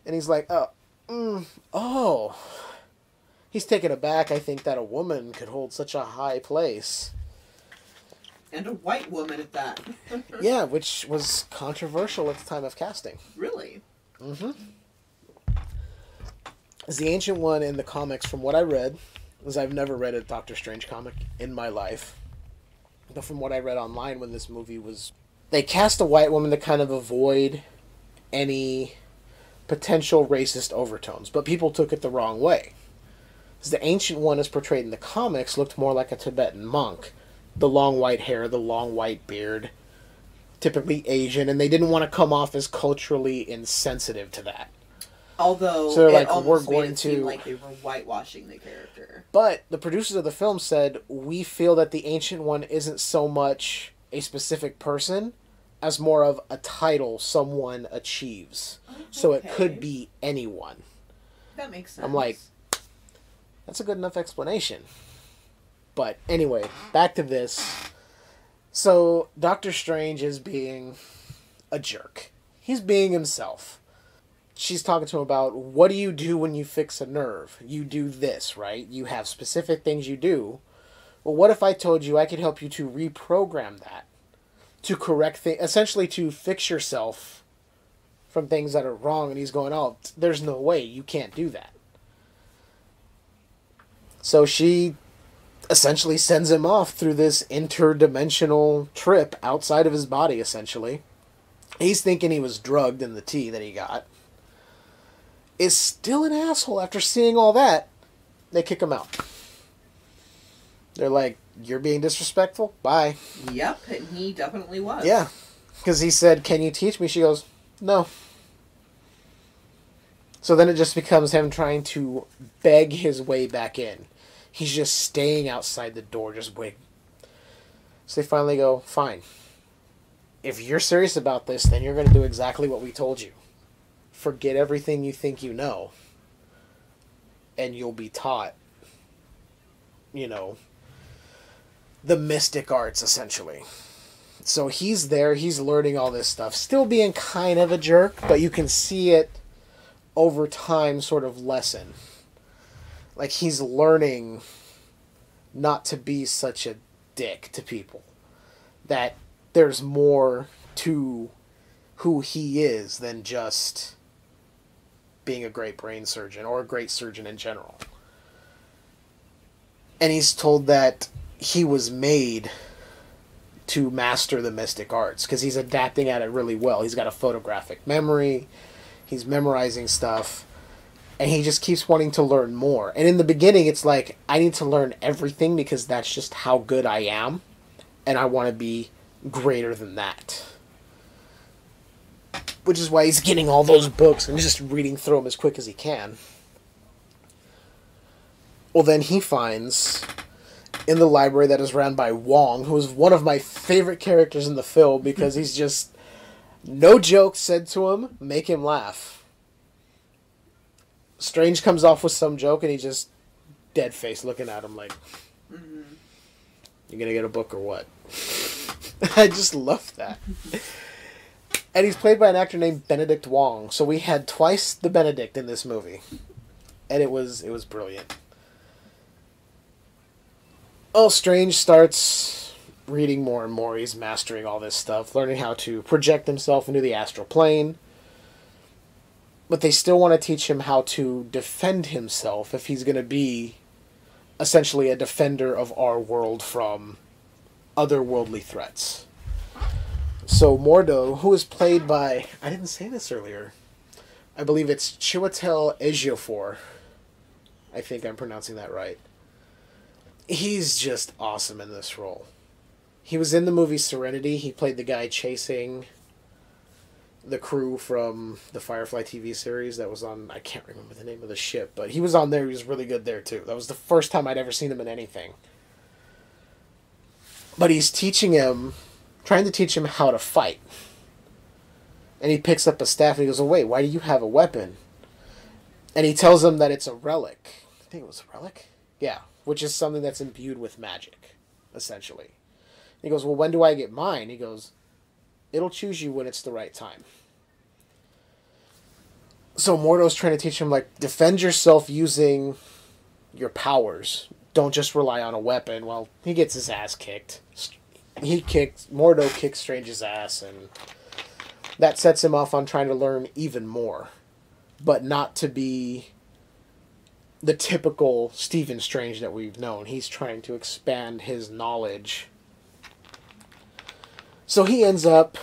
And he's like, oh. He's taken aback, I think, that a woman could hold such a high place. And a white woman at that. Yeah, which was controversial at the time of casting. Really? Mm-hmm. As the Ancient One in the comics, from what I read, because I've never read a Doctor Strange comic in my life, but from what I read online when this movie was... They cast a white woman to kind of avoid any potential racist overtones, but people took it the wrong way. Because the Ancient One, as portrayed in the comics, looked more like a Tibetan monk. The long white hair, the long white beard, typically Asian, and they didn't want to come off as culturally insensitive to that. Although so they're it like, we're made going it seem to, like they were whitewashing the character. But the producers of the film said, we feel that the Ancient One isn't so much a specific person as more of a title someone achieves. Okay. So it could be anyone. That makes sense. I'm like, that's a good enough explanation. But anyway, back to this. So Doctor Strange is being a jerk. He's being himself. She's talking to him about, what do you do when you fix a nerve? You do this, right? You have specific things you do. Well, what if I told you I could help you to reprogram that? To correct things, essentially to fix yourself from things that are wrong. And he's going, oh, there's no way, you can't do that. So she essentially sends him off through this interdimensional trip outside of his body, essentially. He's thinking he was drugged in the tea that he got. Is still an asshole after seeing all that. They kick him out. They're like, you're being disrespectful? Bye. Yep, and he definitely was. Yeah. Because he said, can you teach me? She goes, no. So then it just becomes him trying to beg his way back in. He's just staying outside the door, just waiting. So they finally go, fine. If you're serious about this, then you're going to do exactly what we told you. Forget everything you think you know. And you'll be taught, the mystic arts, essentially. So he's there, he's learning all this stuff. Still being kind of a jerk, but you can see it over time sort of lessen. Like, he's learning not to be such a dick to people. That there's more to who he is than just being a great brain surgeon or a great surgeon in general. And he's told that he was made to master the mystic arts because he's adapting at it really well. He's got a photographic memory. He's memorizing stuff. And he just keeps wanting to learn more. And in the beginning, it's like, I need to learn everything because that's just how good I am. And I want to be greater than that. Which is why he's getting all those books and just reading through them as quick as he can. Well, then he finds, in the library that is run by Wong, who is one of my favorite characters in the film because he's just, no jokes said to him, make him laugh. Strange comes off with some joke and he just dead face looking at him like, you gonna get a book or what? I just love that. And he's played by an actor named Benedict Wong. So we had twice the Benedict in this movie. And it was brilliant. Oh, Strange starts reading more and more. He's mastering all this stuff, learning how to project himself into the astral plane. But they still want to teach him how to defend himself if he's going to be essentially a defender of our world from otherworldly threats. So Mordo, who is played by, I didn't say this earlier, I believe it's Chiwetel Ejiofor. I think I'm pronouncing that right. He's just awesome in this role. He was in the movie Serenity. He played the guy chasing the crew from the Firefly TV series that was on, I can't remember the name of the ship, but he was on there. He was really good there too. That was the first time I'd ever seen him in anything. But he's trying to teach him how to fight. And he picks up a staff and he goes, oh wait, why do you have a weapon? And he tells him that it's a relic. I think it was a relic? Yeah, which is something that's imbued with magic, essentially. He goes, well, when do I get mine? He goes, it'll choose you when it's the right time. So Mordo's trying to teach him, like, defend yourself using your powers. Don't just rely on a weapon. Well, he gets his ass kicked. Mordo kicks Strange's ass, and that sets him off on trying to learn even more. But not to be the typical Stephen Strange that we've known. He's trying to expand his knowledge. So he ends up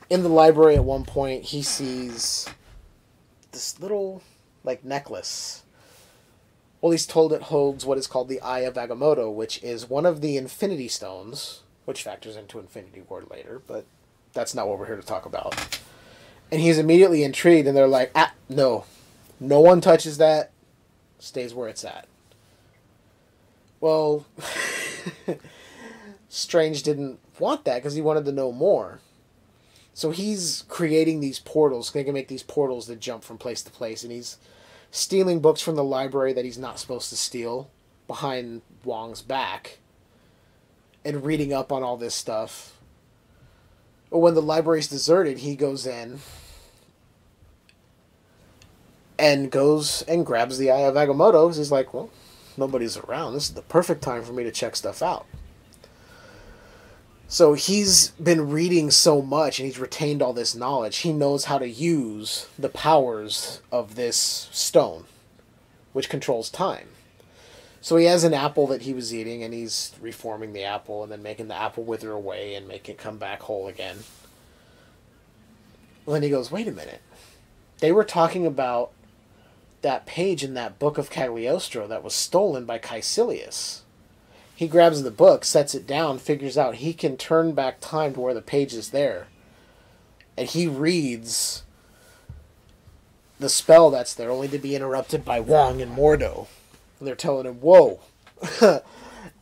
in the library at one point. He sees this little, like, necklace. Well, he's told it holds what is called the Eye of Agamotto, which is one of the Infinity Stones, which factors into Infinity War later, but that's not what we're here to talk about. And he's immediately intrigued, and they're like, no. No one touches that. Stays where it's at. Well, Strange didn't want that because he wanted to know more. So he's creating these portals. They can make these portals that jump from place to place, and he's stealing books from the library that he's not supposed to steal behind Wong's back and reading up on all this stuff. But when the library's deserted, he goes in and grabs the Eye of Agamotto. He's like, well, nobody's around. This is the perfect time for me to check stuff out. So he's been reading so much and he's retained all this knowledge. He knows how to use the powers of this stone, which controls time. So he has an apple that he was eating, and he's reforming the apple and then making the apple wither away and make it come back whole again. Well, then he goes, wait a minute. They were talking about that page in that book of Cagliostro that was stolen by Caecilius. He grabs the book, sets it down, figures out he can turn back time to where the page is there. And he reads the spell that's there, only to be interrupted by Wong and Mordo. And they're telling him, whoa,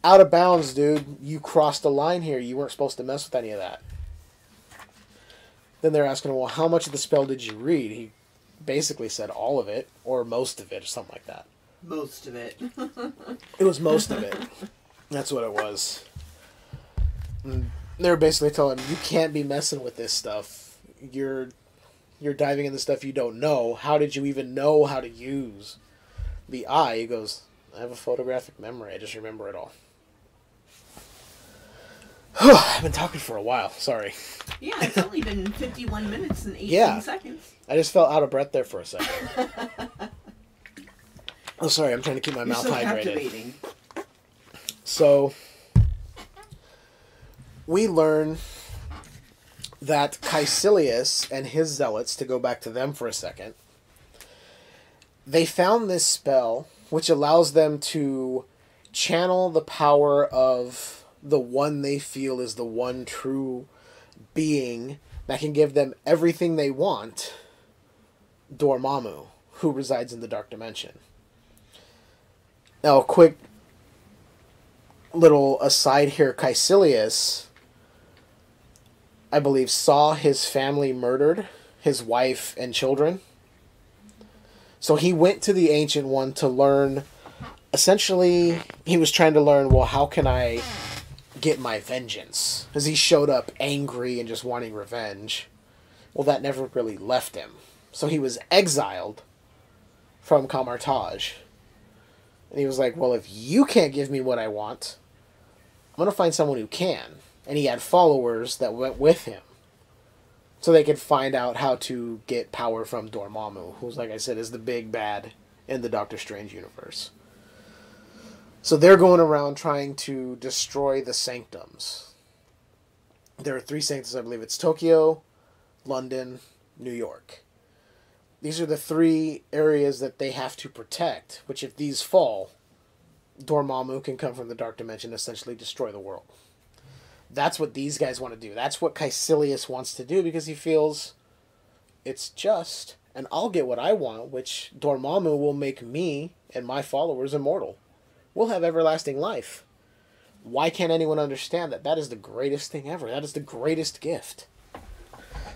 out of bounds, dude. You crossed the line here. You weren't supposed to mess with any of that. Then they're asking him, well, how much of the spell did you read? He basically said all of it, or most of it, or something like that. Most of it. It was most of it. That's what it was. And they were basically telling him, you can't be messing with this stuff. You're diving into stuff you don't know. How did you even know how to use the eye? He goes, I have a photographic memory. I just remember it all. I've been talking for a while. Sorry. Yeah, it's only been 51 minutes and 18 seconds. I just felt out of breath there for a second. Oh, sorry. I'm trying to keep my mouth hydrated. Captivating. So, we learn that Caecilius and his zealots, to go back to them for a second, they found this spell which allows them to channel the power of the one they feel is the one true being that can give them everything they want, Dormammu, who resides in the Dark Dimension. Now, a quick little aside here, Caecilius, I believe, saw his family murdered, his wife and children. So he went to the Ancient One to learn, essentially, he was trying to learn, well, how can I get my vengeance? Because he showed up angry and just wanting revenge. Well, that never really left him. So he was exiled from Camartage. And he was like, well, if you can't give me what I want, I'm going to find someone who can. And he had followers that went with him, so they could find out how to get power from Dormammu, who's, like I said, is the big bad in the Doctor Strange universe. So they're going around trying to destroy the sanctums. There are 3 sanctums, I believe. It's Tokyo, London, New York. These are the 3 areas that they have to protect, which if these fall, Dormammu can come from the Dark Dimension and essentially destroy the world. That's what these guys want to do. That's what Caecilius wants to do because he feels it's just, and I'll get what I want, which Dormammu will make me and my followers immortal. We'll have everlasting life. Why can't anyone understand that? That is the greatest thing ever. That is the greatest gift.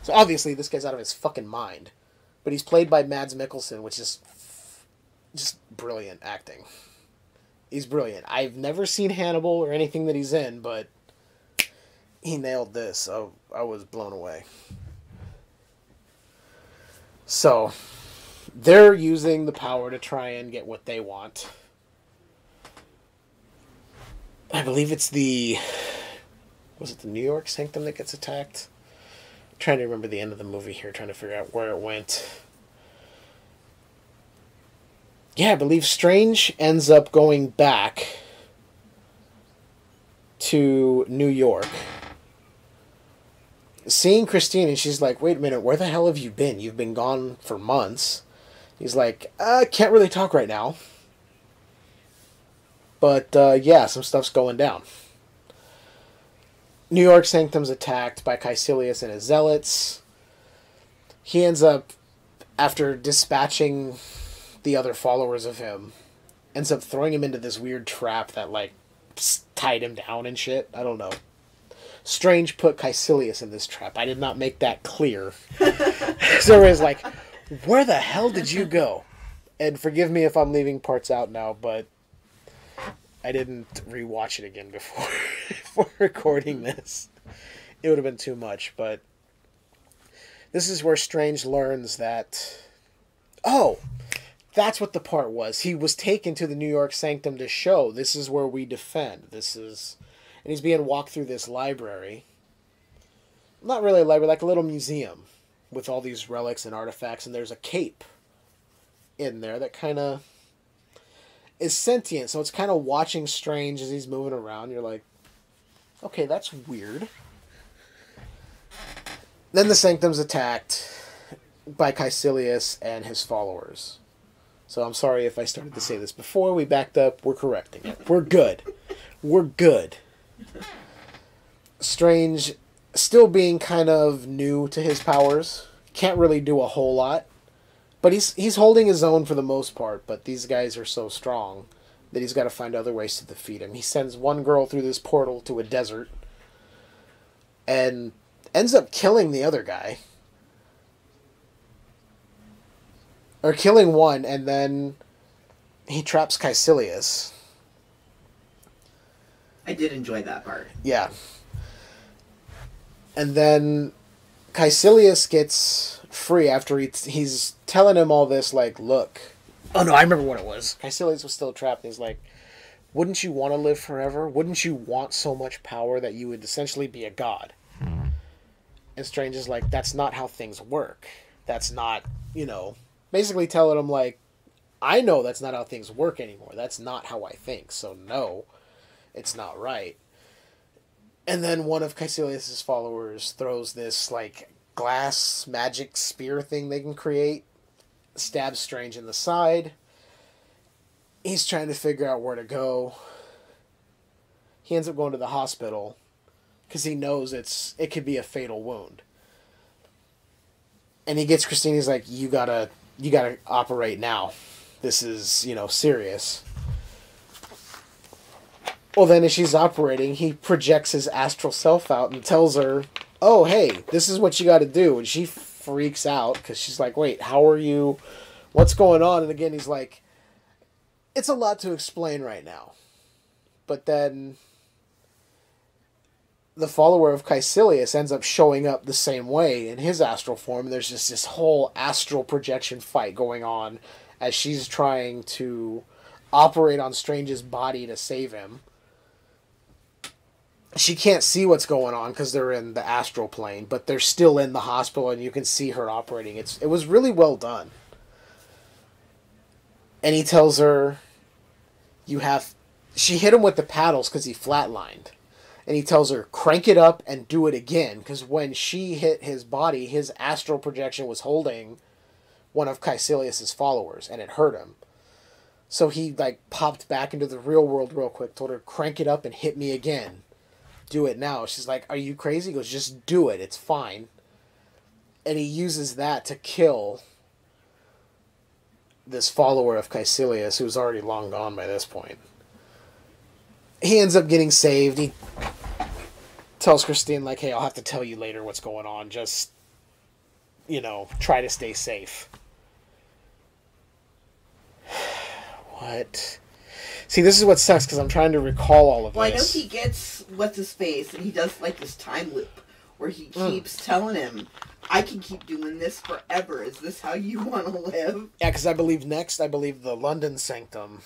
So obviously this guy's out of his fucking mind. But he's played by Mads Mikkelsen, which is just brilliant acting. He's brilliant. I've never seen Hannibal or anything that he's in, but he nailed this. I was blown away. So, they're using the power to try and get what they want. I believe it's was it the New York Sanctum that gets attacked? I'm trying to remember the end of the movie here, trying to figure out where it went. Yeah, I believe Strange ends up going back to New York. Seeing Christine, and she's like, wait a minute, where the hell have you been? You've been gone for months. He's like, I can't really talk right now. But, yeah, some stuff's going down. New York Sanctum's attacked by Caecilius and his zealots. He ends up, after dispatching the other followers of him, ends up throwing him into this weird trap that, like, tied him down and shit. I don't know. Strange put Caecilius in this trap. I did not make that clear. So everybody's like, where the hell did you go? And forgive me if I'm leaving parts out now, but I didn't rewatch it again before recording this. It would have been too much, but this is where Strange learns that... Oh! That's what the part was. He was taken to the New York Sanctum to show, this is where we defend. This is... And he's being walked through this library. Not really a library, like a little museum with all these relics and artifacts. And there's a cape in there that kind of is sentient. So it's kind of watching Strange as he's moving around. You're like, okay, that's weird. Then the Sanctum's attacked by Caecilius and his followers. So I'm sorry if I started to say this before. We backed up. We're correcting it. We're good. We're good. Strange, still being kind of new to his powers, can't really do a whole lot, but he's holding his own for the most part. But these guys are so strong that he's got to find other ways to defeat him. He sends one girl through this portal to a desert and ends up killing the other guy, or killing one, and then he traps Caecilius. I did enjoy that part. Yeah. And then Caecilius gets free after he's telling him all this, like, look. Oh, no, I remember what it was. Caecilius was still trapped, and he's like, wouldn't you want to live forever? Wouldn't you want so much power that you would essentially be a god? And Strange is like, that's not how things work. That's not, basically telling him, like, I know that's not how things work anymore. That's not how I think, so no. It's not right. And then one of Caecilius' followers throws this, like, glass magic spear thing they can create, stabs Strange in the side. He's trying to figure out where to go. He ends up going to the hospital because he knows it could be a fatal wound. And he gets Christine, he's like, you gotta operate now. This is, serious. Well, then as she's operating, he projects his astral self out and tells her, oh, hey, this is what you got to do. And she freaks out because she's like, wait, how are you? What's going on? And again, he's like, it's a lot to explain right now. But then the follower of Caecilius ends up showing up the same way in his astral form. And there's just this whole astral projection fight going on as she's trying to operate on Strange's body to save him. She can't see what's going on because they're in the astral plane, but they're still in the hospital and you can see her operating. It was really well done. And he tells her, she hit him with the paddles because he flatlined. And he tells her, crank it up and do it again. Because when she hit his body, his astral projection was holding one of Caecilius' followers, and it hurt him. So he, popped back into the real world real quick, told her, crank it up and hit me again. Do it now. She's like, are you crazy? He goes, just do it. It's fine. And he uses that to kill this follower of Caecilius, who's already long gone by this point. He ends up getting saved. He tells Christine, hey, I'll have to tell you later what's going on. Just, try to stay safe. What? See, this is what sucks, because I'm trying to recall all of this. Well, I know he gets what's-his-face, and he does, this time loop, where he keeps telling him, I can keep doing this forever. Is this how you want to live? Yeah, because I believe the London Sanctum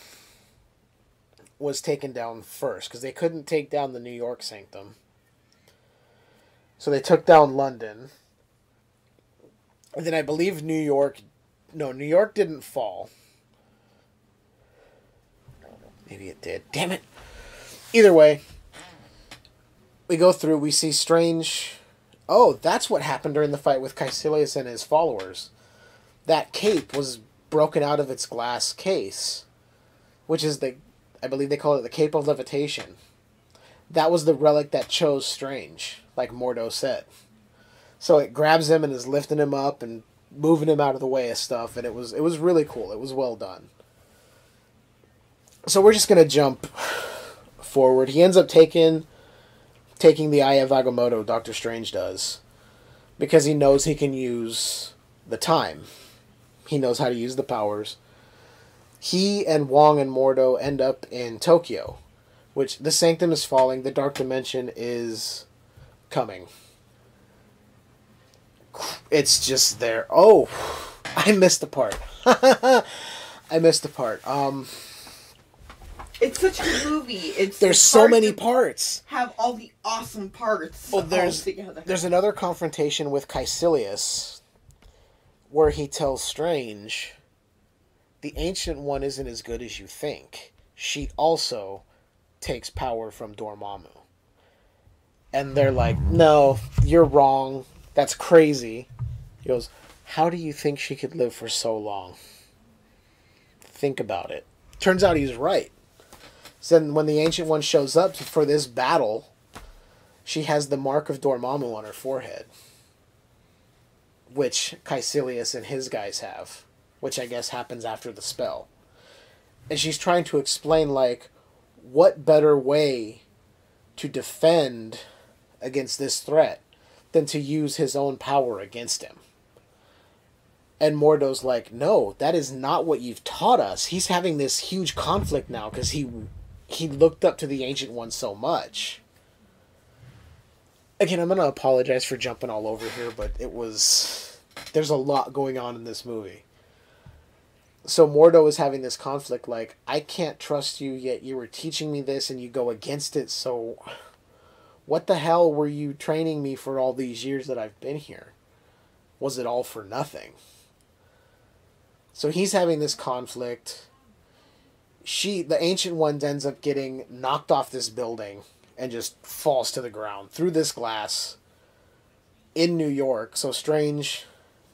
was taken down first, because they couldn't take down the New York Sanctum. So they took down London. And then I believe New York didn't fall. Maybe it did. Damn it. Either way, we go through, we see Strange. Oh, that's what happened during the fight with Caecilius and his followers. That cape was broken out of its glass case, which is I believe they call it the Cape of Levitation. That was the relic that chose Strange, like Mordo said. So it grabs him and is lifting him up and moving him out of the way of stuff, and it was really cool. It was well done. So we're just going to jump forward. He ends up taking the Eye of Agamotto, Doctor Strange does, because he knows he can use the time. He knows how to use the powers. He and Wong and Mordo end up in Tokyo, which the Sanctum is falling, the Dark Dimension is coming. It's just there. Oh, I missed the part. It's such a movie. There's so many parts. Have all the awesome parts all together. There's another confrontation with Caecilius where he tells Strange, the Ancient One isn't as good as you think. She also takes power from Dormammu. And they're like, no, you're wrong. That's crazy. He goes, how do you think she could live for so long? Think about it. Turns out he's right. So then when the Ancient One shows up for this battle, she has the mark of Dormammu on her forehead, which Caecilius and his guys have, which I guess happens after the spell. And she's trying to explain, what better way to defend against this threat than to use his own power against him. And Mordo's like, no, that is not what you've taught us. He's having this huge conflict now because he looked up to the Ancient One so much. Again, I'm going to apologize for jumping all over here, but there's a lot going on in this movie. So Mordo is having this conflict, I can't trust you, yet you were teaching me this and you go against it, so what the hell were you training me for all these years that I've been here? Was it all for nothing? So he's having this conflict. The Ancient One ends up getting knocked off this building and just falls to the ground through this glass in New York. So Strange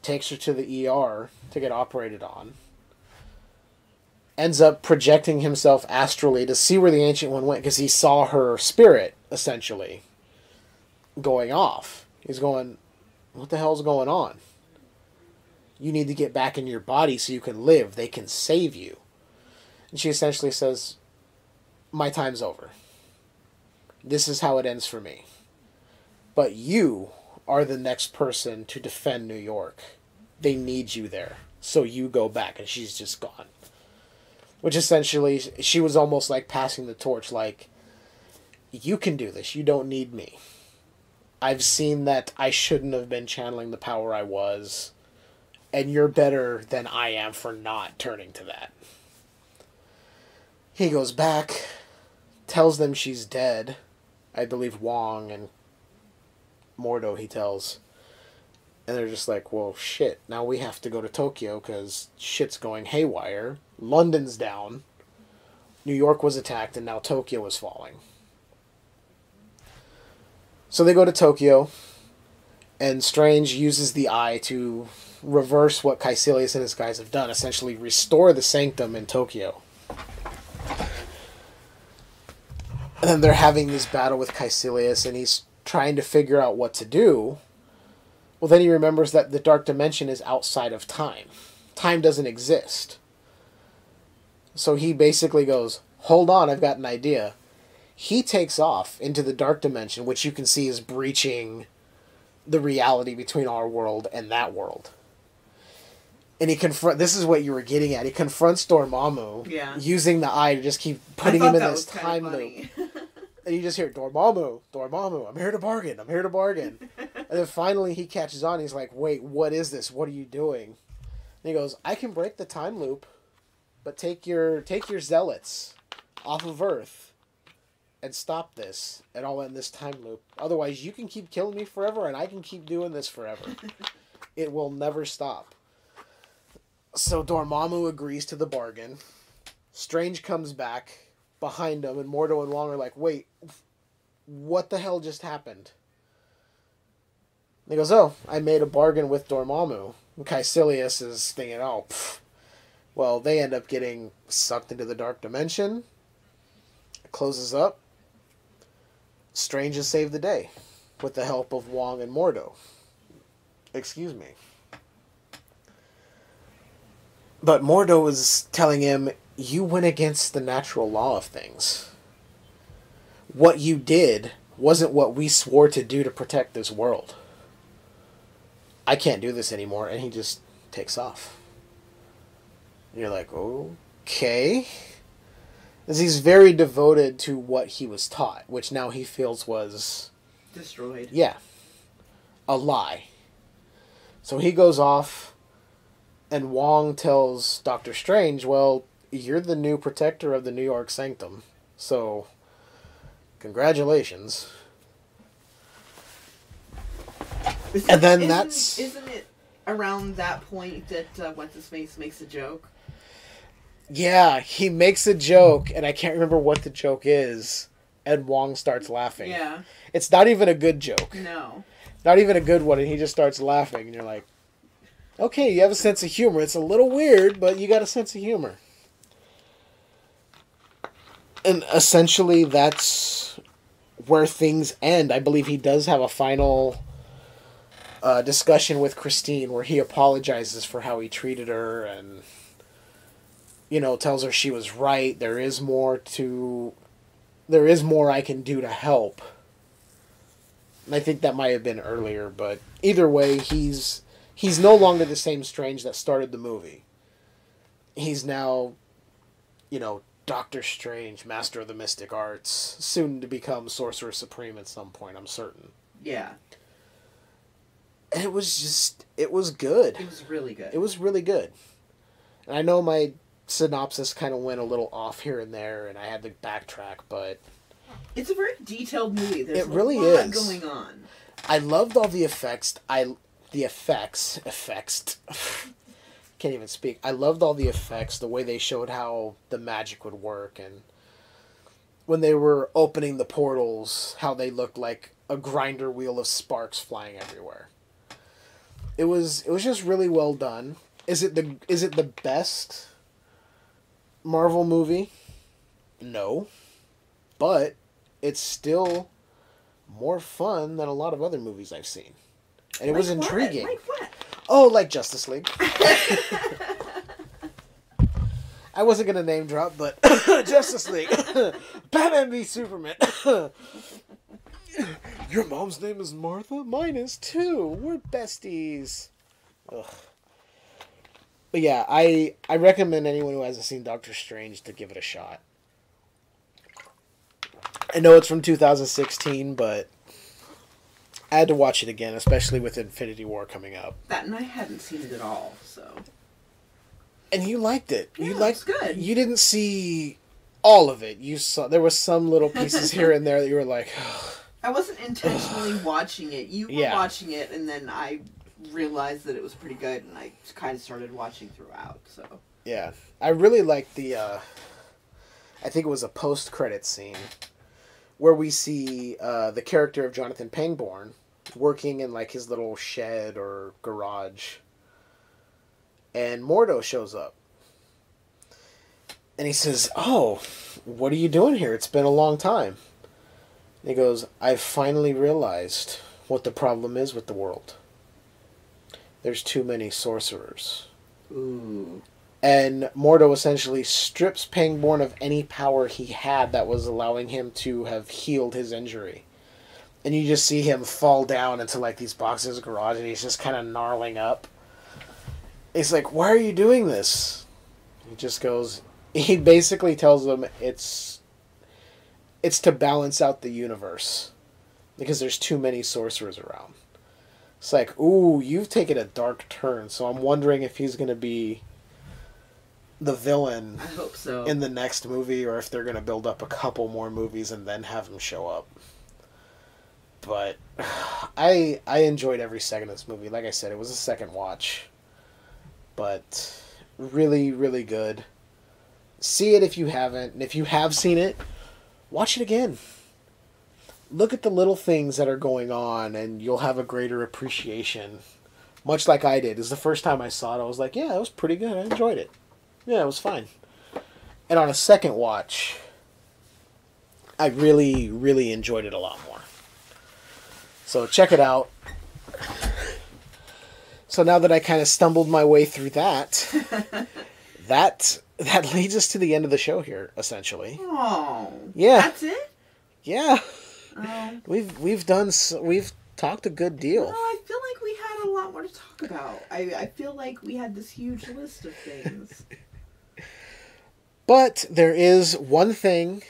takes her to the ER to get operated on. Ends up projecting himself astrally to see where the Ancient One went, because he saw her spirit, essentially, going off. He's going, what the hell's going on? You need to get back in your body so you can live. They can save you. And she essentially says, my time's over. This is how it ends for me. But you are the next person to defend New York. They need you there. So you go back. And she's just gone. Which essentially, she was almost like passing the torch, you can do this. You don't need me. I've seen that I shouldn't have been channeling the power I was. And you're better than I am for not turning to that. He goes back, tells them she's dead. I believe Wong and Mordo he tells. And they're just like, well, shit. Now we have to go to Tokyo because shit's going haywire. London's down. New York was attacked and now Tokyo is falling. So they go to Tokyo, and Strange uses the eye to reverse what Caecilius and his guys have done, essentially restore the Sanctum in Tokyo. And then they're having this battle with Caecilius, and he's trying to figure out what to do. Well, then he remembers that the Dark Dimension is outside of time. Time doesn't exist. So he basically goes, hold on, I've got an idea. He takes off into the Dark Dimension, which you can see is breaching the reality between our world and that world. And he this is what you were getting at. He confronts Dormammu, using the eye to just keep putting him in this time loop. And you just hear, Dormammu, Dormammu, I'm here to bargain, I'm here to bargain. And then finally he catches on, he's like, wait, what is this? What are you doing? And he goes, I can break the time loop, but take your zealots off of Earth and stop this, and I'll end this time loop. Otherwise, you can keep killing me forever, and I can keep doing this forever. It will never stop. So Dormammu agrees to the bargain. Strange comes back behind him, and Mordo and Wong are like, wait, what the hell just happened? And he goes, oh, I made a bargain with Dormammu. And Caecilius is thinking, oh, pfft. Well, they end up getting sucked into the Dark Dimension. It closes up. Strange has saved the day with the help of Wong and Mordo. Excuse me. But Mordo was telling him, you went against the natural law of things. What you did wasn't what we swore to do to protect this world. I can't do this anymore, and he just takes off. And you're like, okay. Because he's very devoted to what he was taught, which now he feels was... destroyed. Yeah. A lie. So he goes off, and Wong tells Doctor Strange, well, you're the new protector of the New York Sanctum, so congratulations. Isn't it around that point that What's-His-Face makes a joke? Yeah, he makes a joke, and I can't remember what the joke is, and Wong starts laughing. Yeah. It's not even a good joke. No. Not even a good one, and he just starts laughing, and you're like, okay, you have a sense of humor. It's a little weird, but you got a sense of humor. And essentially, that's where things end. I believe he does have a final discussion with Christine where he apologizes for how he treated her and, tells her she was right. There is more I can do to help. And I think that might have been earlier, but either way, he's no longer the same Strange that started the movie. He's now, Doctor Strange, Master of the Mystic Arts, soon to become Sorcerer Supreme at some point, I'm certain. Yeah. And it was good. It was really good. It was really good. And I know my synopsis kind of went a little off here and there, and I had to backtrack, but... It's a very detailed movie. There's really a lot is going on. I loved all the effects. Can't even speak. I loved all the effects, the way they showed how the magic would work, and when they were opening the portals, how they looked like a grinder wheel of sparks flying everywhere. It was just really well done. Is it the best Marvel movie? No. But it's still more fun than a lot of other movies I've seen. And it was intriguing. Like what? Oh, like Justice League. I wasn't going to name drop, but Justice League. Batman v Superman. Your mom's name is Martha? Mine is too. We're besties. Ugh. But yeah, I recommend anyone who hasn't seen Doctor Strange to give it a shot. I know it's from 2016, but I had to watch it again, especially with Infinity War coming up. That, and I hadn't seen it at all, so... And you liked it. Yeah, You liked it was good. You didn't see all of it. You saw there were some little pieces here and there that you were like... I wasn't intentionally watching it. You were watching it, and then I realized that it was pretty good, and I kind of started watching throughout, so... Yeah. I really liked the... I think it was a post-credit scene where we see the character of Jonathan Pangborn working in like his little shed or garage, and Mordo shows up. And he says, "Oh, what are you doing here? It's been a long time." And he goes, "I've finally realized what the problem is with the world. There's too many sorcerers." Ooh. And Mordo essentially strips Pangborn of any power he had that was allowing him to have healed his injury. And you just see him fall down into like these boxes of garage, and he's just kind of gnarling up. He's like, "Why are you doing this?" He just goes, he basically tells them it's to balance out the universe because there's too many sorcerers around. It's like, ooh, you've taken a dark turn, so I'm wondering if he's going to be the villain. I hope so. In the next movie, or if they're going to build up a couple more movies and then have him show up. But I enjoyed every second of this movie. Like I said, it was a second watch. But really, really good. See it if you haven't. And if you have seen it, watch it again. Look at the little things that are going on, and you'll have a greater appreciation. Much like I did. It was the first time I saw it. I was like, yeah, it was pretty good. I enjoyed it. Yeah, it was fine. And on a second watch, I really, really enjoyed it a lot more. So check it out. So now that I kind of stumbled my way through that, that leads us to the end of the show here, essentially. Oh, yeah, that's it. Yeah, oh. We've talked a good deal. Well, I feel like we had a lot more to talk about. I feel like we had this huge list of things. But there is one thing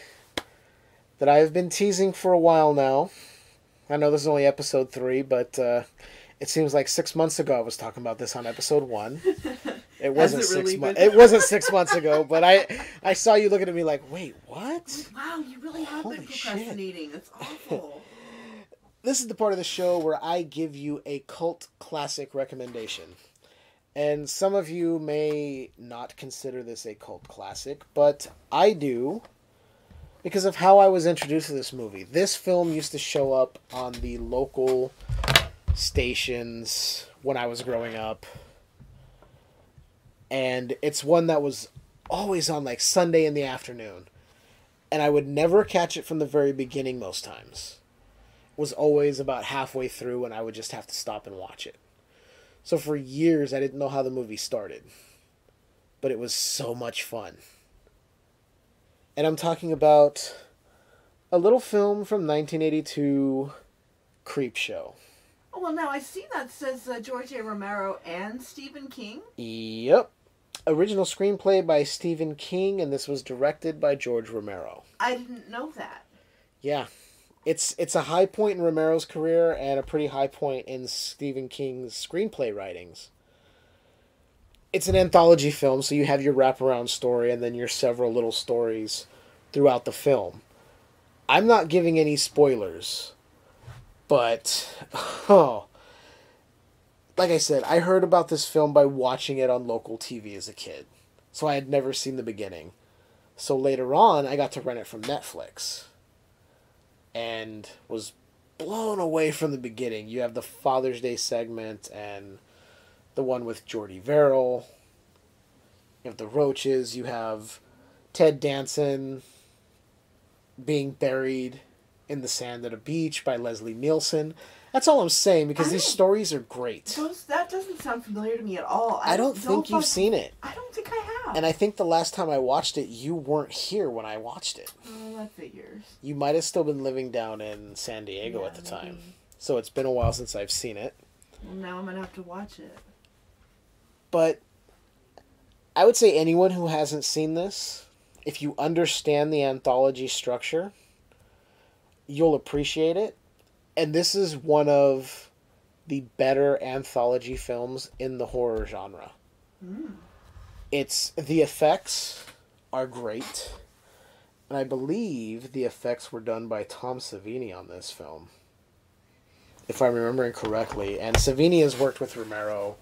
that I've been teasing for a while now. I know this is only episode 3, but it seems like 6 months ago I was talking about this on episode 1. It wasn't really 6 months. It wasn't 6 months ago, but I saw you looking at me like, wait, what? Wow, you really have been procrastinating. That's awful. This is the part of the show where I give you a cult classic recommendation. And some of you may not consider this a cult classic, but I do, because of how I was introduced to this movie. This film used to show up on the local stations when I was growing up. And it's one that was always on like Sunday in the afternoon. And I would never catch it from the very beginning most times. It was always about halfway through, and I would just have to stop and watch it. So for years, I didn't know how the movie started. But it was so much fun. And I'm talking about a little film from 1982, Creepshow. Oh, well, now I see that says George A. Romero and Stephen King. Yep. Original screenplay by Stephen King, and this was directed by George Romero. I didn't know that. Yeah. It's a high point in Romero's career and a pretty high point in Stephen King's screenplay writings. It's an anthology film, so you have your wraparound story and then your several little stories throughout the film. I'm not giving any spoilers, but like I said, I heard about this film by watching it on local TV as a kid, so I had never seen the beginning. So later on, I got to rent it from Netflix. And was blown away from the beginning. You have the Father's Day segment and the one with Jordy Verrill. You have the Roaches. You have Ted Danson being buried in the sand at a beach by Leslie Nielsen. That's all I'm saying, because these stories are great. That doesn't sound familiar to me at all. I don't think you've seen it. I don't think I have. And I think the last time I watched it, you weren't here when I watched it. Oh, that figures. You might have still been living down in San Diego at the time. So it's been a while since I've seen it. Well, now I'm going to have to watch it. But I would say anyone who hasn't seen this, if you understand the anthology structure, you'll appreciate it. And this is one of the better anthology films in the horror genre. Mm. The effects are great. And I believe the effects were done by Tom Savini on this film, if I'm remembering correctly. And Savini has worked with Romero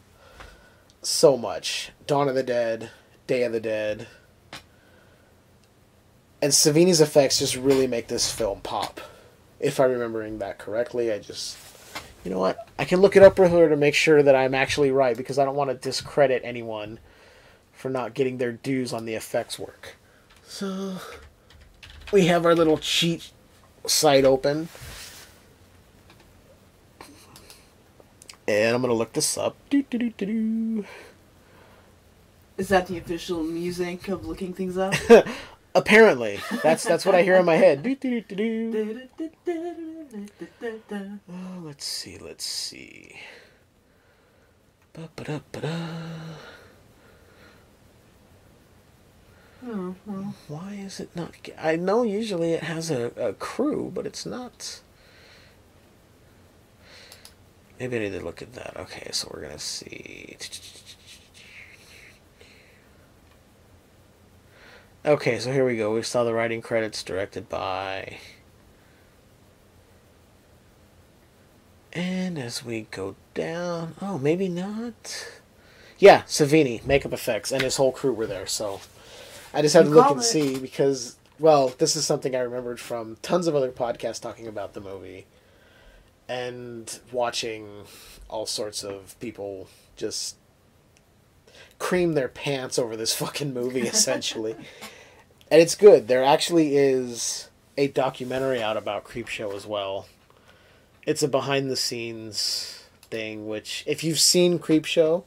so much. Dawn of the Dead, Day of the Dead. And Savini's effects just really make this film pop. If I'm remembering that correctly, you know what? I can look it up earlier to make sure that I'm actually right, because I don't want to discredit anyone for not getting their dues on the effects work. So, we have our little cheat site open. And I'm going to look this up. Is that the official music of looking things up? Apparently. That's what I hear in my head. Oh, let's see. Oh, well. Why is it not... I know usually it has a crew, but it's not... Maybe I need to look at that. Okay, so we're going to see... Okay, so here we go. We saw the writing credits, directed by... And as we go down... Oh, maybe not... Yeah, Savini, makeup effects, and his whole crew were there, so... I just had to look and see, because... Well, this is something I remembered from tons of other podcasts talking about the movie. And watching all sorts of people just cream their pants over this fucking movie, essentially. And it's good. There actually is a documentary out about Creepshow as well. It's a behind-the-scenes thing, which, if you've seen Creepshow,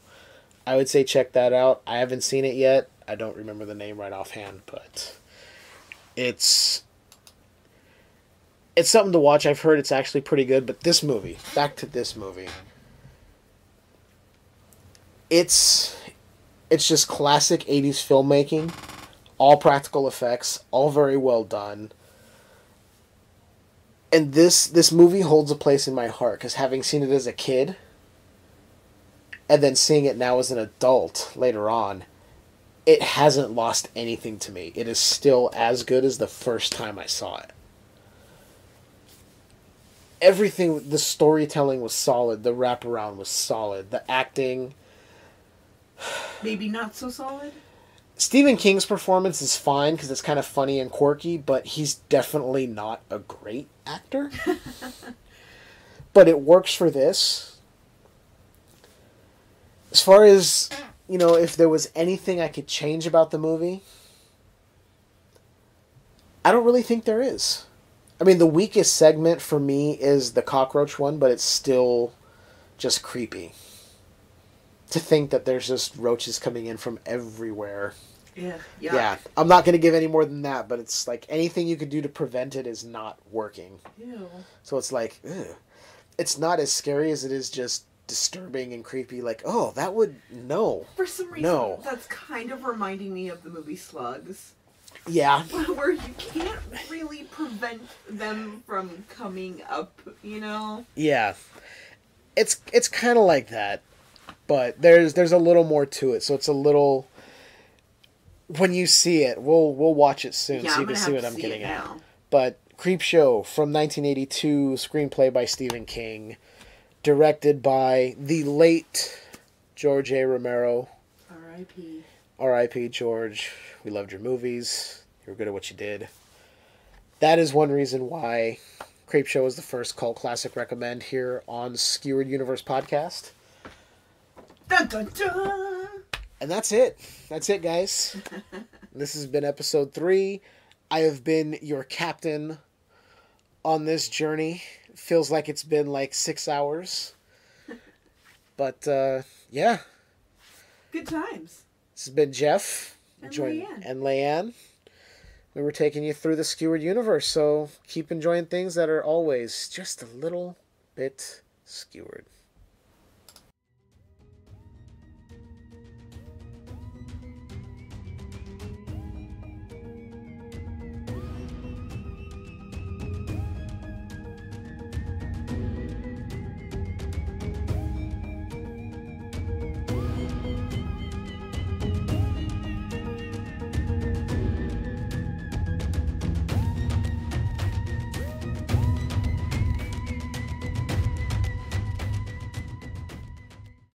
I would say check that out. I haven't seen it yet. I don't remember the name right offhand, but it's something to watch. I've heard it's actually pretty good, but this movie, back to this movie, it's just classic 80s filmmaking, all practical effects, all very well done. And this movie holds a place in my heart, because having seen it as a kid, and then seeing it now as an adult later on, it hasn't lost anything to me. It is still as good as the first time I saw it. Everything, the storytelling was solid, the wraparound was solid, the acting... Maybe not so solid? Stephen King's performance is fine, because it's kind of funny and quirky, but he's definitely not a great actor. But it works for this. As far as, if there was anything I could change about the movie, I don't really think there is. I mean, the weakest segment for me is the cockroach one, but it's still just creepy. To think that there's just roaches coming in from everywhere. Yeah. I'm not going to give any more than that, but it's like anything you could do to prevent it is not working. Ew. So it's like, ugh. It's not as scary as it is just disturbing and creepy. Like, oh, that would... No. For some reason, that's kind of reminding me of the movie Slugs. Yeah. Where you can't really prevent them from coming up, Yeah. It's kind of like that. But there's a little more to it, so it's a little... When you see it, we'll watch it soon, so you can see what I'm getting at. But Creepshow from 1982, screenplay by Stephen King, directed by the late George A. Romero. R.I.P. R.I.P. George. We loved your movies. You were good at what you did. That is one reason why Creepshow is the first cult classic recommend here on Skewered Universe Podcast. Dun, dun, dun. And that's it. That's it, guys. This has been episode 3. I have been your captain on this journey. It feels like it's been like 6 hours. But, yeah. Good times. This has been Jeff. And Leanne. And Leanne. We were taking you through the Skewered Universe, so keep enjoying things that are always just a little bit skewered.